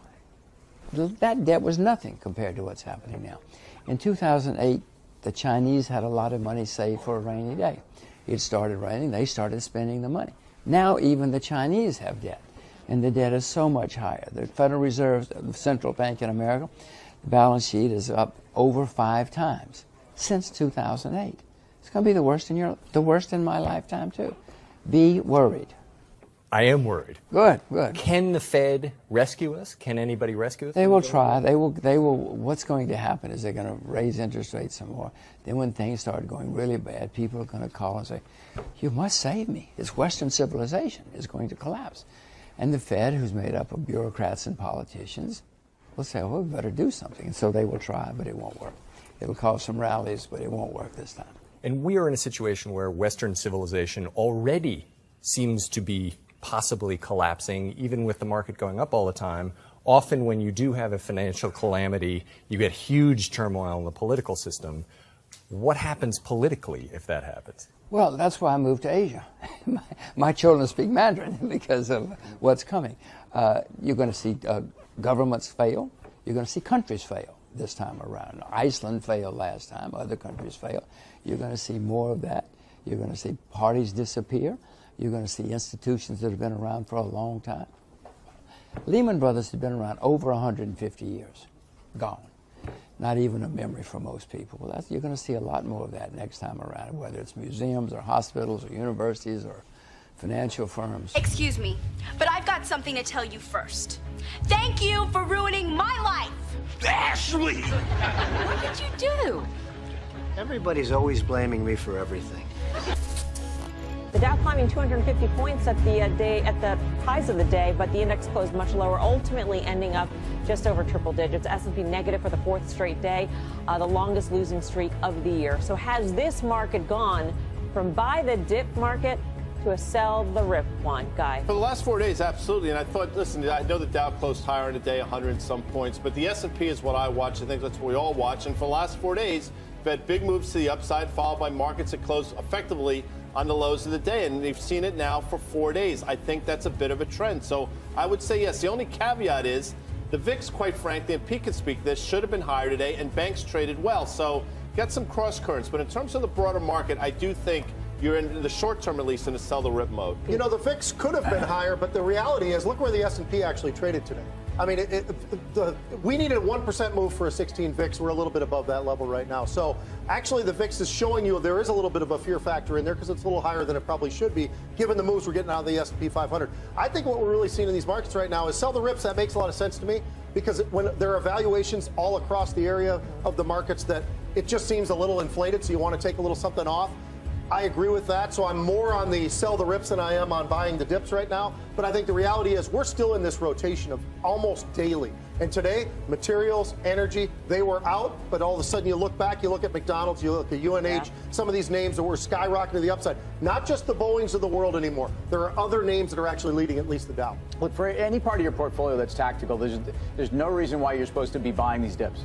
that debt was nothing compared to what's happening now. In 2008, the Chinese had a lot of money saved for a rainy day. It started raining, they started spending the money. Now even the Chinese have debt. And the debt is so much higher. The Federal Reserve, the central bank in America, the balance sheet is up over 5 times since 2008. It's going to be the worst in my lifetime too. Be worried. I am worried. Good, good. Can the Fed rescue us? Can anybody rescue us? They will try. They will. What's going to happen is they're going to raise interest rates some more. Then when things start going really bad, people are going to call and say, "You must save me. This Western civilization is going to collapse." And the Fed, who's made up of bureaucrats and politicians, will say, well, we better do something. And so they will try, but it won't work. It'll cause some rallies, but it won't work this time. And we are in a situation where Western civilization already seems to be possibly collapsing, even with the market going up all the time. Often when you do have a financial calamity, you get huge turmoil in the political system. What happens politically if that happens? Well, that's why I moved to Asia. My children speak Mandarin because of what's coming. You're going to see governments fail. You're going to see countries fail this time around. Iceland failed last time. Other countries fail. You're going to see more of that. You're going to see parties disappear. You're going to see institutions that have been around for a long time. Lehman Brothers has been around over 150 years. Gone. Not even a memory for most people. Well, you're going to see a lot more of that next time around, whether it's museums or hospitals or universities or financial firms. Excuse me, but I've got something to tell you first. Thank you for ruining my life. Ashley! What did you do? Everybody's always blaming me for everything. The Dow climbing 250 points at the highs of the day, but the index closed much lower, ultimately ending up just over triple digits. S&P negative for the 4th straight day, the longest losing streak of the year. So has this market gone from buy the dip market to a sell the rip one, Guy? For the last 4 days, absolutely. And I thought, listen, I know the Dow closed higher in a day, 100 and some points, but the S&P is what I watch. I think that's what we all watch. And for the last 4 days, we've had big moves to the upside, followed by markets that closed effectively on the lows of the day, and they've seen it now for 4 days. I think that's a bit of a trend. So I would say yes. The only caveat is the VIX, quite frankly, and Pete can speak to this, should have been higher today, and banks traded well. So got some cross currents. But in terms of the broader market, I do think you're in the short term, at least, in a sell the rip mode. You know, the VIX could have been higher, but the reality is, look where the S&P actually traded today. I mean, we needed a 1% move for a 16 VIX. We're a little bit above that level right now. So actually the VIX is showing you there is a little bit of a fear factor in there because it's a little higher than it probably should be given the moves we're getting out of the S&P 500. I think what we're really seeing in these markets right now is sell the rips. That makes a lot of sense to me because when there are valuations all across the area of the markets that it just seems a little inflated, so you want to take a little something off. I agree with that, so I'm more on the sell the rips than I am on buying the dips right now. But I think the reality is we're still in this rotation of almost daily. And today, materials, energy, they were out, but all of a sudden you look back, you look at McDonald's, you look at UNH, some of these names that were skyrocketing to the upside. Not just the Boeings of the world anymore. There are other names that are actually leading at least the Dow. Look, for any part of your portfolio that's tactical, there's no reason why you're supposed to be buying these dips.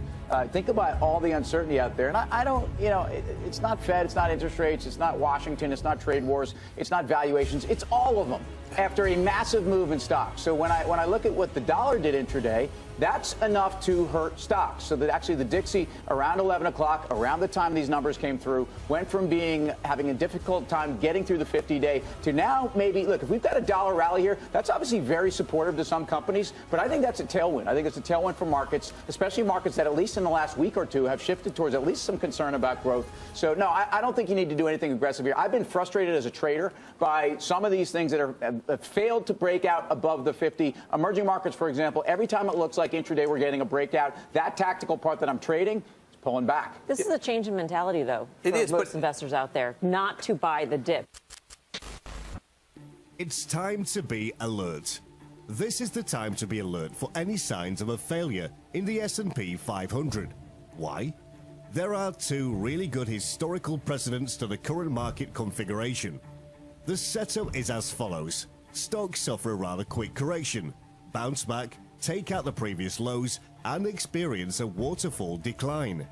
Think about all the uncertainty out there. And I don't, it's not Fed, it's not interest rates, it's not Washington, it's not trade wars, it's not valuations, it's all of them after a massive move in stocks. So when I look at what the dollar did intraday, that's enough to hurt stocks. So that actually the Dixie around 11 o'clock, around the time these numbers came through, went from having a difficult time getting through the 50-day to now maybe, look, if we've got a dollar rally here, that's obviously very supportive to some companies, but I think that's a tailwind. I think it's a tailwind for markets, especially markets that at least in the last week or two have shifted towards at least some concern about growth. So no, I don't think you need to do anything aggressive here. I've been frustrated as a trader by some of these things that have failed to break out above the 50. Emerging markets, for example, every time it looks like intraday we're getting a breakout, that tactical part that I'm trading is pulling back. This is a change in mentality, though, for most investors out there, not to buy the dip. It's time to be alert. This is the time to be alert for any signs of a failure in the S&P 500. Why? There are two really good historical precedents to the current market configuration. The setup is as follows. Stocks suffer a rather quick correction, bounce back, take out the previous lows, and experience a waterfall decline.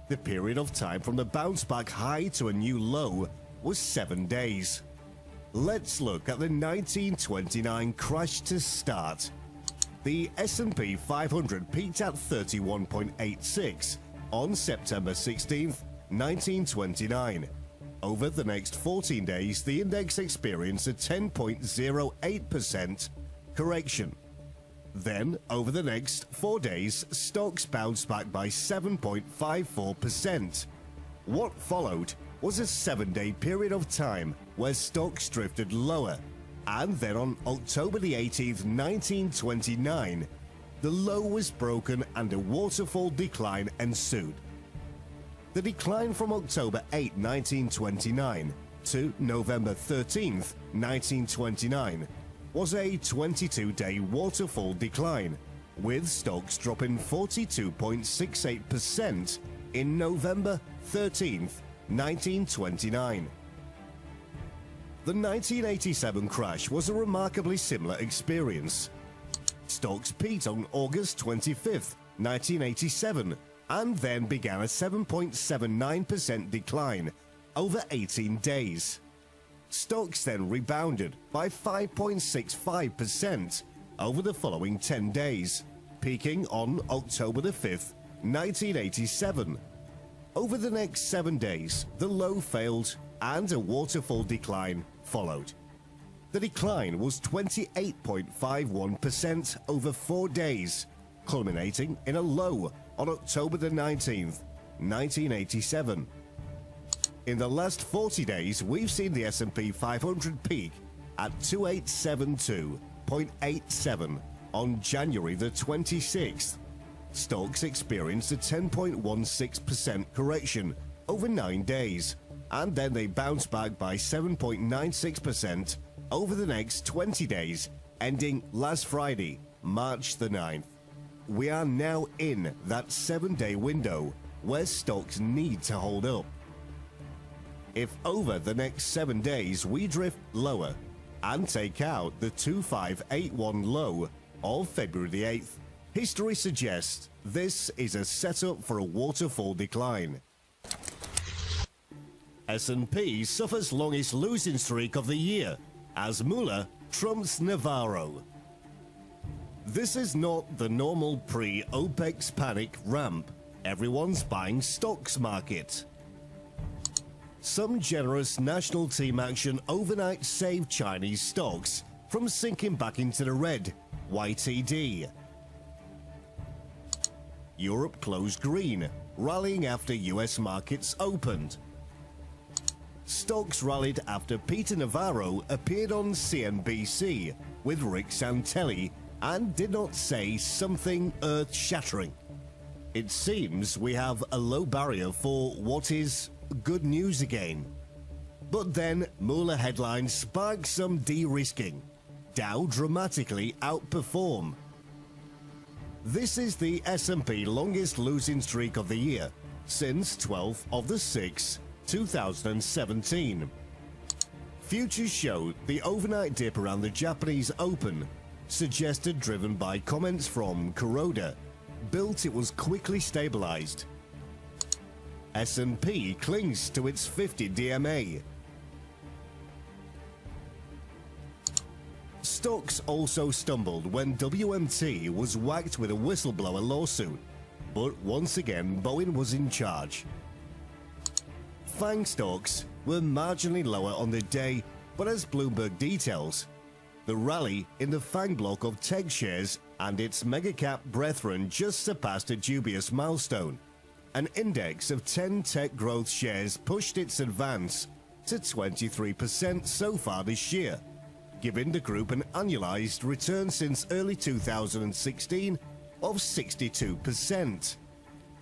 The period of time from the bounce back high to a new low was 7 days. Let's look at the 1929 crash to start. The S&P 500 peaked at 31.86 on September 16th, 1929. Over the next 14 days, the index experienced a 10.08% correction. Then, over the next 4 days, stocks bounced back by 7.54%. What followed was a 7-day period of time where stocks drifted lower, and then on October the 18th, 1929, the low was broken and a waterfall decline ensued. The decline from October 8, 1929 to November 13th, 1929 was a 22-day waterfall decline, with stocks dropping 42.68% in November 13th, 1929. The 1987 crash was a remarkably similar experience. Stocks peaked on August 25th, 1987, and then began a 7.79% decline over 18 days. Stocks then rebounded by 5.65% over the following 10 days, peaking on October the 5th, 1987. Over the next 7 days, the low failed and a waterfall decline followed. The decline was 28.51% over 4 days, culminating in a low on October the 19th, 1987. In the last 40 days, we've seen the S&P 500 peak at 2872.87 on January the 26th. Stocks experienced a 10.16% correction over 9 days, and then they bounced back by 7.96% over the next 20 days, ending last Friday, March the 9th. We are now in that 7-day window where stocks need to hold up. If over the next 7 days we drift lower and take out the 2581 low of February the 8th, history suggests this is a setup for a waterfall decline. S&P suffers longest losing streak of the year as Mueller trumps Navarro. This is not the normal pre-OPEC panic ramp. Everyone's buying stocks market. Some generous national team action overnight saved Chinese stocks from sinking back into the red, YTD. Europe closed green, rallying after US markets opened. Stocks rallied after Peter Navarro appeared on CNBC with Rick Santelli and did not say something earth-shattering. It seems we have a low barrier for what is good news again. But then Mueller headlines sparked some de-risking. Dow dramatically outperform. This is the S&P longest losing streak of the year, since 12th of the 6th, 2017. Futures show the overnight dip around the Japanese Open, suggested driven by comments from Kuroda, built it was quickly stabilized. S&P clings to its 50 DMA. Stocks also stumbled when WMT was whacked with a whistleblower lawsuit, but once again Boeing was in charge. FANG stocks were marginally lower on the day, but as Bloomberg details, the rally in the FANG block of tech shares and its mega-cap brethren just surpassed a dubious milestone. An index of 10 tech growth shares pushed its advance to 23% so far this year, giving the group an annualized return since early 2016 of 62%.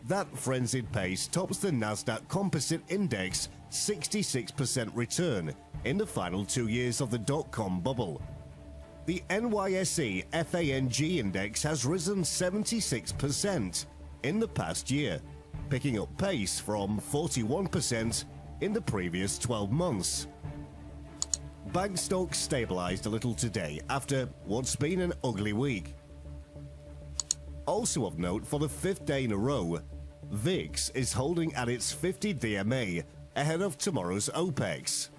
That frenzied pace tops the Nasdaq Composite Index 66% return in the final 2 years of the dot-com bubble. The NYSE FANG index has risen 76% in the past year, picking up pace from 41% in the previous 12 months. Bank stocks stabilized a little today after what's been an ugly week. Also of note, for the 5th day in a row, VIX is holding at its 50 DMA ahead of tomorrow's OPEX.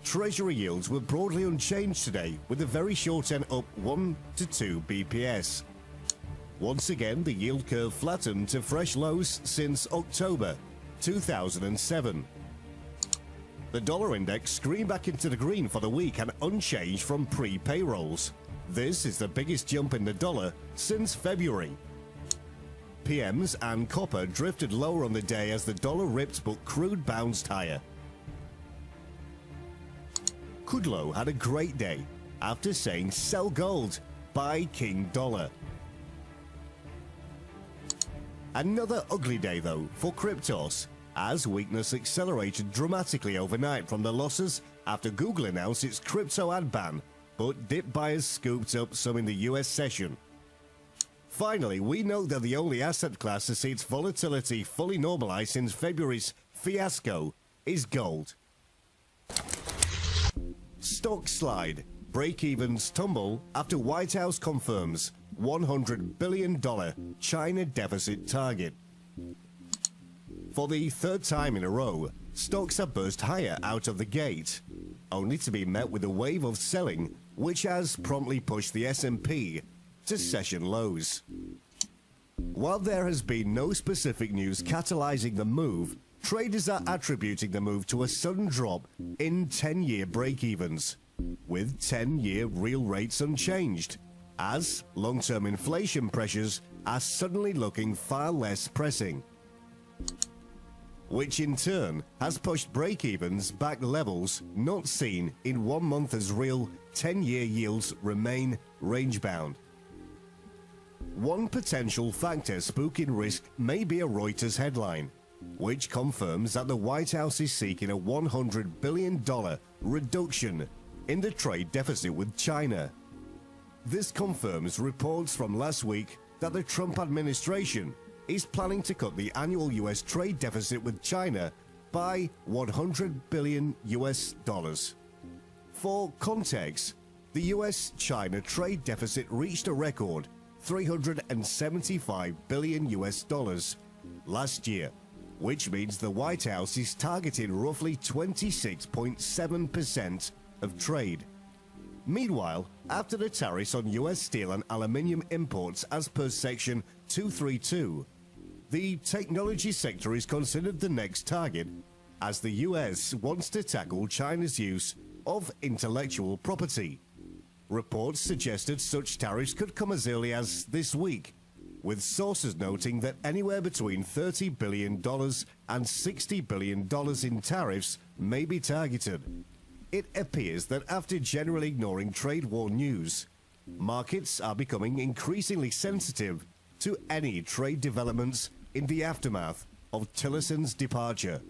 Treasury yields were broadly unchanged today, with the very short end up 1 to 2 BPS. Once again, the yield curve flattened to fresh lows since October 2007. The dollar index screamed back into the green for the week and unchanged from pre-payrolls. This is the biggest jump in the dollar since February. PMs and copper drifted lower on the day as the dollar ripped but crude bounced higher. Kudlow had a great day after saying sell gold, buy King Dollar. Another ugly day though for cryptos, as weakness accelerated dramatically overnight from the losses after Google announced its crypto ad ban, but dip buyers scooped up some in the US session. Finally, we know that the only asset class to see its volatility fully normalized since February's fiasco is gold. Stock slide, break-evens tumble after White House confirms $100 billion China deficit target. For the 3rd time in a row, stocks have burst higher out of the gate, only to be met with a wave of selling, which has promptly pushed the S&P to session lows. While there has been no specific news catalyzing the move, traders are attributing the move to a sudden drop in 10-year break-evens, with 10-year real rates unchanged, as long-term inflation pressures are suddenly looking far less pressing, which in turn has pushed break-evens back levels not seen in 1 month as real 10-year yields remain range-bound. One potential factor spooking risk may be a Reuters headline, which confirms that the White House is seeking a $100 billion reduction in the trade deficit with China. This confirms reports from last week that the Trump administration is planning to cut the annual US trade deficit with China by $100 billion. For context, the US-China trade deficit reached a record $375 billion last year, which means the White House is targeting roughly 26.7% of trade. Meanwhile, after the tariffs on US steel and aluminium imports as per Section 232, the technology sector is considered the next target, as the US wants to tackle China's use of intellectual property. Reports suggested such tariffs could come as early as this week, with sources noting that anywhere between $30 billion and $60 billion in tariffs may be targeted. It appears that after generally ignoring trade war news, markets are becoming increasingly sensitive to any trade developments in the aftermath of Tillerson's departure.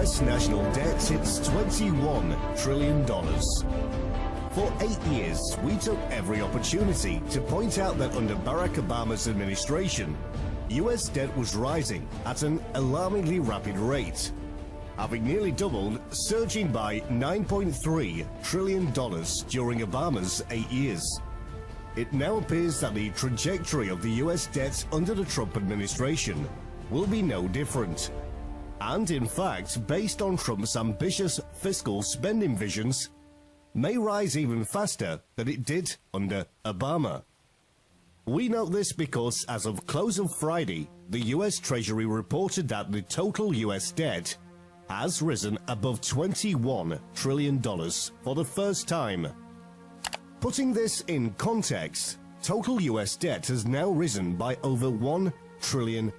US national debt hits $21 trillion. For 8 years, we took every opportunity to point out that under Barack Obama's administration, US debt was rising at an alarmingly rapid rate, having nearly doubled, surging by $9.3 trillion during Obama's 8 years. It now appears that the trajectory of the US debt under the Trump administration will be no different. And in fact, based on Trump's ambitious fiscal spending visions, may rise even faster than it did under Obama. We note this because as of close of Friday, the US Treasury reported that the total US debt has risen above $21 trillion for the first time. Putting this in context, total US debt has now risen by over $1 trillion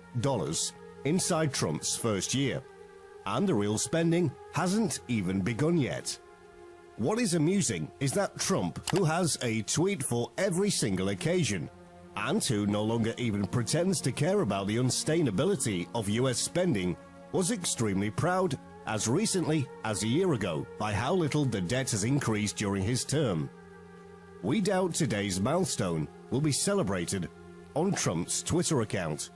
inside Trump's first year, and the real spending hasn't even begun yet. What is amusing is that Trump, who has a tweet for every single occasion, and who no longer even pretends to care about the unsustainability of US spending, was extremely proud as recently as a year ago by how little the debt has increased during his term. We doubt today's milestone will be celebrated on Trump's Twitter account.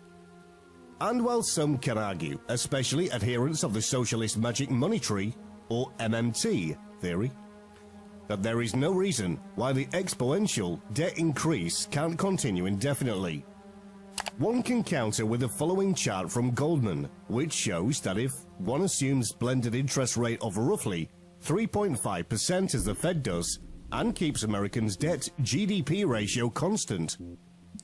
And while some can argue, especially adherents of the socialist magic money tree, or MMT theory, that there is no reason why the exponential debt increase can't continue indefinitely. One can counter with the following chart from Goldman, which shows that if one assumes blended interest rate of roughly 3.5% as the Fed does, and keeps Americans' debt-GDP ratio constant,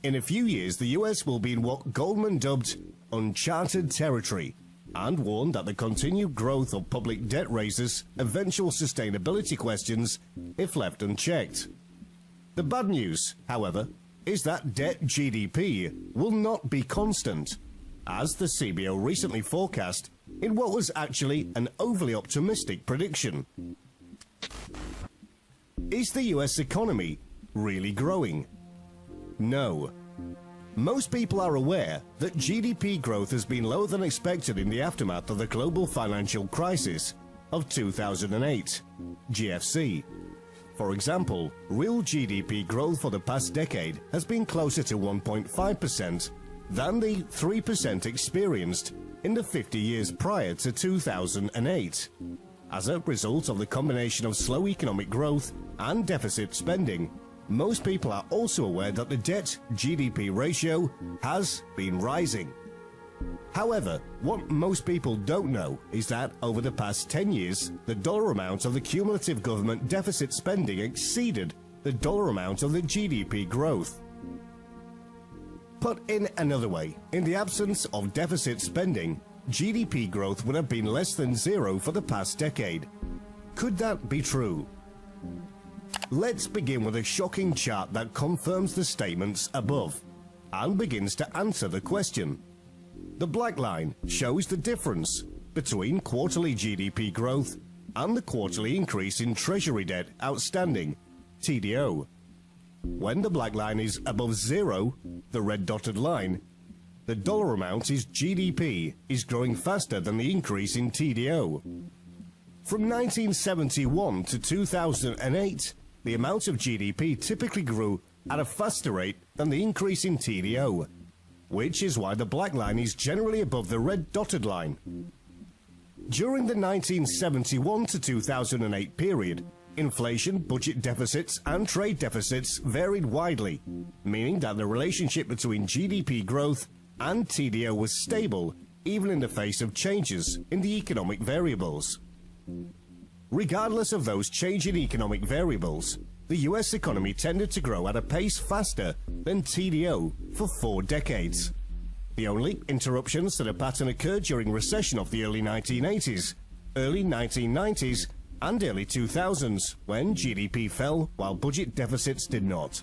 in a few years the US will be in what Goldman dubbed uncharted territory, and warned that the continued growth of public debt raises eventual sustainability questions if left unchecked. The bad news, however, is that debt GDP will not be constant, as the CBO recently forecast in what was actually an overly optimistic prediction. Is the US economy really growing? No. Most people are aware that GDP growth has been lower than expected in the aftermath of the global financial crisis of 2008, GFC. For example, real GDP growth for the past decade has been closer to 1.5% than the 3% experienced in the 50 years prior to 2008. As a result of the combination of slow economic growth and deficit spending, most people are also aware that the debt-GDP ratio has been rising. However, what most people don't know is that over the past 10 years, the dollar amount of the cumulative government deficit spending exceeded the dollar amount of the GDP growth. Put in another way, in the absence of deficit spending, GDP growth would have been less than zero for the past decade. Could that be true? Let's begin with a shocking chart that confirms the statements above and begins to answer the question. The black line shows the difference between quarterly GDP growth and the quarterly increase in Treasury debt outstanding, TDO. When the black line is above zero, the red dotted line, the dollar amount is GDP is growing faster than the increase in TDO. From 1971 to 2008, the amount of GDP typically grew at a faster rate than the increase in TDO, which is why the black line is generally above the red dotted line. During the 1971 to 2008 period, inflation, budget deficits, and trade deficits varied widely, meaning that the relationship between GDP growth and TDO was stable even in the face of changes in the economic variables. Regardless of those changing economic variables, the US economy tended to grow at a pace faster than TDO for 4 decades. The only interruptions to the pattern occurred during recession of the early 1980s, early 1990s, and early 2000s, when GDP fell while budget deficits did not.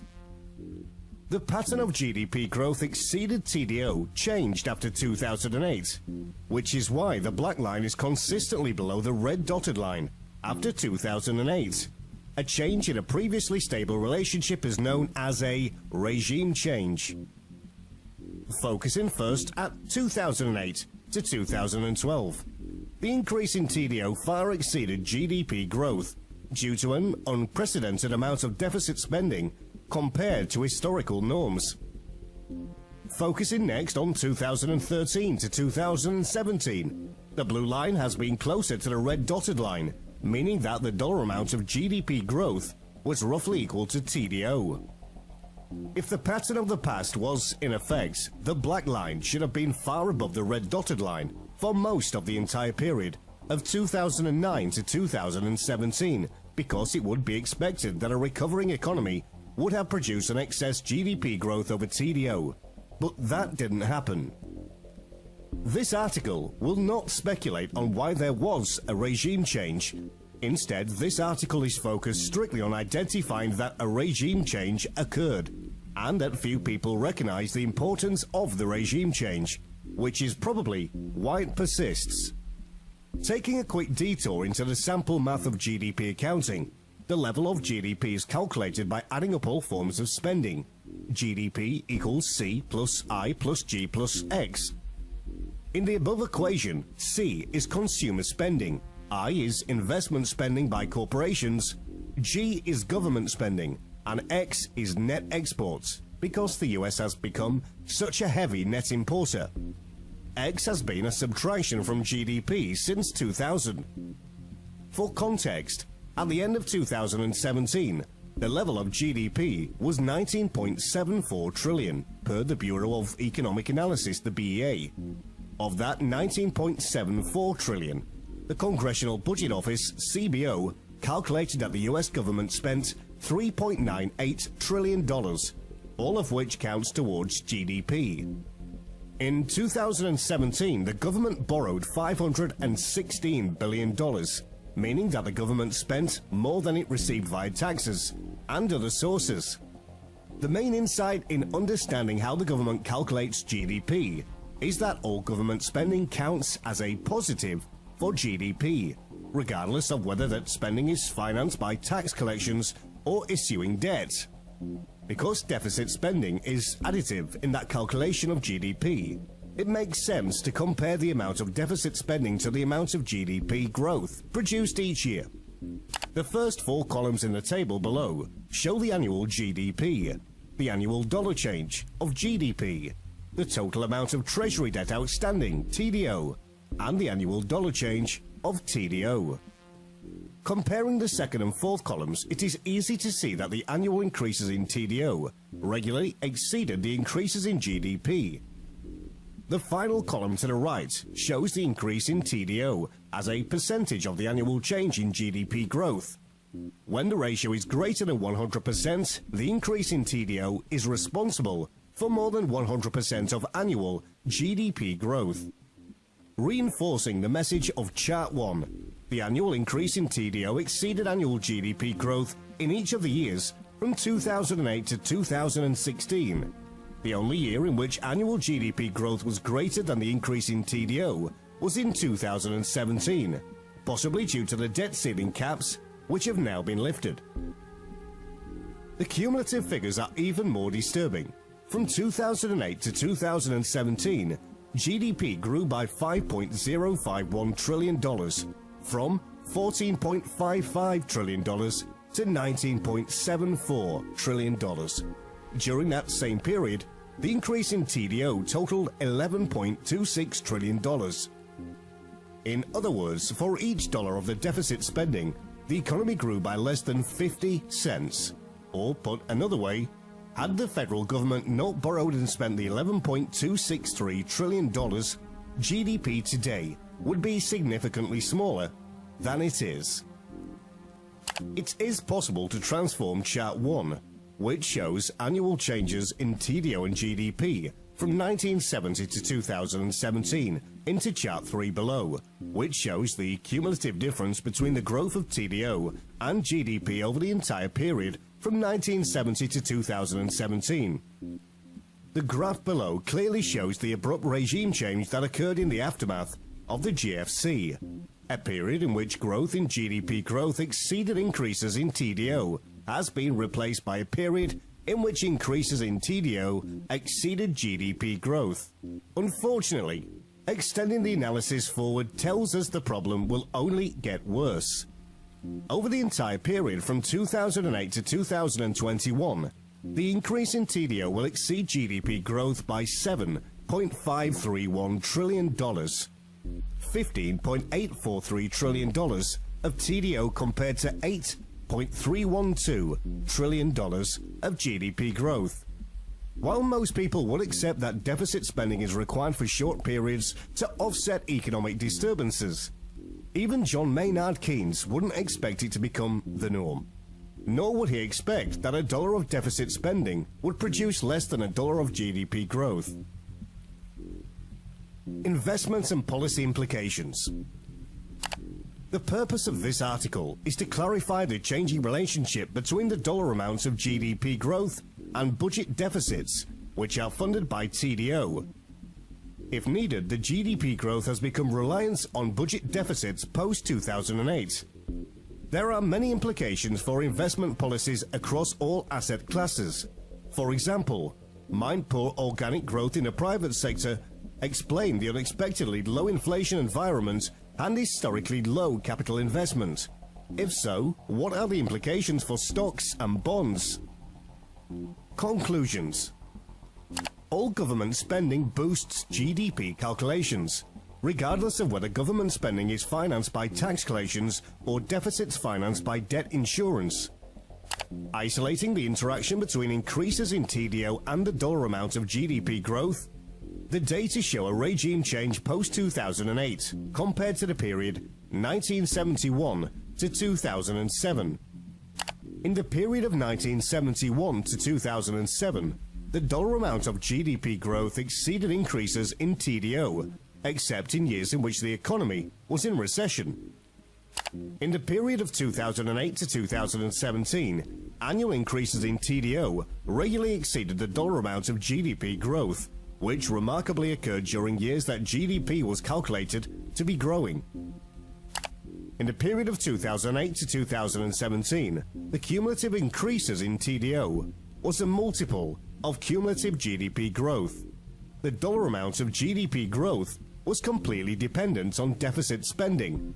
The pattern of GDP growth exceeded TDO changed after 2008, which is why the black line is consistently below the red dotted line after 2008. A change in a previously stable relationship is known as a regime change. Focusing first at 2008 to 2012. The increase in TDO far exceeded GDP growth due to an unprecedented amount of deficit spending compared to historical norms. Focusing next on 2013 to 2017, the blue line has been closer to the red dotted line, meaning that the dollar amount of GDP growth was roughly equal to TDO. If the pattern of the past was, in effect, the black line should have been far above the red dotted line for most of the entire period of 2009 to 2017, because it would be expected that a recovering economy would have produced an excess GDP growth over TDO, but that didn't happen. This article will not speculate on why there was a regime change. Instead, this article is focused strictly on identifying that a regime change occurred, and that few people recognize the importance of the regime change, which is probably why it persists. Taking a quick detour into the sample math of GDP accounting, the level of GDP is calculated by adding up all forms of spending. GDP equals C plus I plus G plus X. In the above equation, C is consumer spending, I is investment spending by corporations, G is government spending, and X is net exports, because the US has become such a heavy net importer. X has been a subtraction from GDP since 2000. For context, at the end of 2017, the level of GDP was 19.74 trillion, per the Bureau of Economic Analysis, the BEA. Of that 19.74 trillion, the Congressional Budget Office, CBO, calculated that the US government spent $3.98 trillion, all of which counts towards GDP. In 2017, the government borrowed $516 billion, meaning that the government spent more than it received via taxes and other sources. The main insight in understanding how the government calculates GDP is that all government spending counts as a positive for GDP, regardless of whether that spending is financed by tax collections or issuing debt. Because deficit spending is additive in that calculation of GDP, it makes sense to compare the amount of deficit spending to the amount of GDP growth produced each year. The first four columns in the table below show the annual GDP, the annual dollar change of GDP, the total amount of treasury debt outstanding, TDO, and the annual dollar change of TDO. Comparing the second and fourth columns, it is easy to see that the annual increases in TDO regularly exceeded the increases in GDP. The final column to the right shows the increase in TDO as a percentage of the annual change in GDP growth. When the ratio is greater than 100%, the increase in TDO is responsible for more than 100% of annual GDP growth. Reinforcing the message of Chart 1, the annual increase in TDO exceeded annual GDP growth in each of the years from 2008 to 2016. The only year in which annual GDP growth was greater than the increase in TDO was in 2017, possibly due to the debt ceiling caps, which have now been lifted. The cumulative figures are even more disturbing. From 2008 to 2017, GDP grew by $5.051 trillion, from $14.55 trillion to $19.74 trillion. During that same period, the increase in TDO totaled $11.26 trillion. In other words, for each dollar of the deficit spending, the economy grew by less than 50 cents. Or put another way, had the federal government not borrowed and spent the $11.263 trillion, GDP today would be significantly smaller than it is. It is possible to transform Chart 1, which shows annual changes in TDO and GDP from 1970 to 2017, into Chart 3 below, which shows the cumulative difference between the growth of TDO and GDP over the entire period from 1970 to 2017. The graph below clearly shows the abrupt regime change that occurred in the aftermath of the GFC, a period in which growth in GDP growth exceeded increases in TDO has been replaced by a period in which increases in TDO exceeded GDP growth. Unfortunately, Extending the analysis forward tells us the problem will only get worse. Over the entire period from 2008 to 2021, the increase in TDO will exceed GDP growth by $7.531 trillion. $15.843 trillion of TDO compared to $8.312 trillion of GDP growth. While most people will accept that deficit spending is required for short periods to offset economic disturbances, even John Maynard Keynes wouldn't expect it to become the norm. Nor would he expect that $1 of deficit spending would produce less than $1 of GDP growth. Investments and policy implications. The purpose of this article is to clarify the changing relationship between the dollar amounts of GDP growth and budget deficits, which are funded by TDO. If needed, the GDP growth has become reliant on budget deficits post-2008. There are many implications for investment policies across all asset classes. For example, mind poor organic growth in the private sector explain the unexpectedly low inflation environment and historically low capital investment. If so, what are the implications for stocks and bonds? Conclusions. All government spending boosts GDP calculations, regardless of whether government spending is financed by tax collections or deficits financed by debt insurance. Isolating the interaction between increases in TDO and the dollar amount of GDP growth, the data show a regime change post-2008 compared to the period 1971 to 2007. In the period of 1971 to 2007, the dollar amount of GDP growth exceeded increases in TDO, except in years in which the economy was in recession. In the period of 2008 to 2017, annual increases in TDO regularly exceeded the dollar amount of GDP growth, which remarkably occurred during years that GDP was calculated to be growing. In the period of 2008 to 2017, the cumulative increases in TDO was a multiple of cumulative GDP growth. The dollar amount of GDP growth was completely dependent on deficit spending.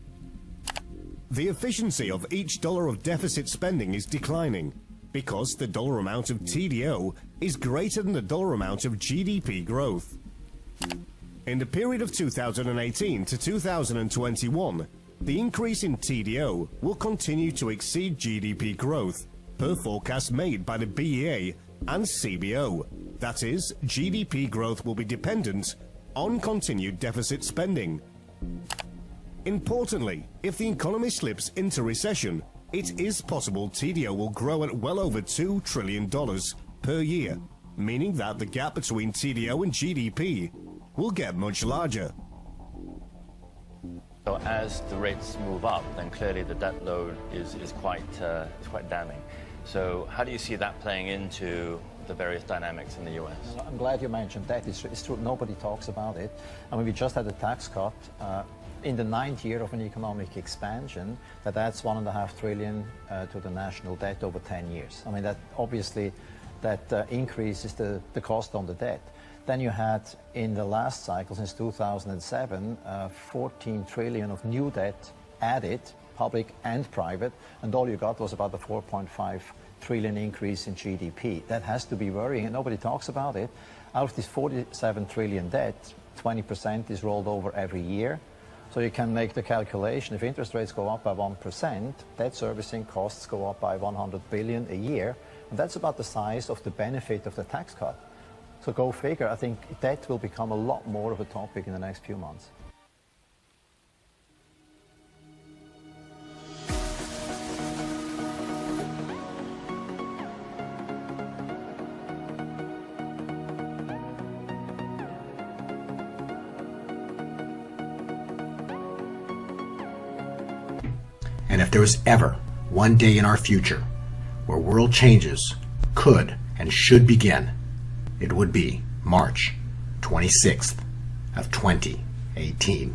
The efficiency of each dollar of deficit spending is declining because the dollar amount of TDO is greater than the dollar amount of GDP growth. In the period of 2018 to 2021, the increase in TDO will continue to exceed GDP growth, per forecast made by the BEA and CBO. That is, GDP growth will be dependent on continued deficit spending. Importantly, if the economy slips into recession, it is possible TDO will grow at well over $2 trillion per year, meaning that the gap between TDO and GDP will get much larger. So as the rates move up, then clearly the debt load is quite damning. So how do you see that playing into the various dynamics in the U.S.? I'm glad you mentioned that. It's true, nobody talks about it. I mean, we just had a tax cut in the 9th year of an economic expansion that adds $1.5 trillion to the national debt over 10 years. I mean, that obviously that increases the cost on the debt. Then you had, in the last cycle, since 2007, 14 trillion of new debt added, public and private, and all you got was about a 4.5 trillion increase in GDP. That has to be worrying, and nobody talks about it. Out of this 47 trillion debt, 20% is rolled over every year. So you can make the calculation. If interest rates go up by 1%, debt servicing costs go up by 100 billion a year, and that's about the size of the benefit of the tax cut. So go figure. I think debt will become a lot more of a topic in the next few months. And if there was ever one day in our future where world changes could and should begin, it would be March 26th of 2018.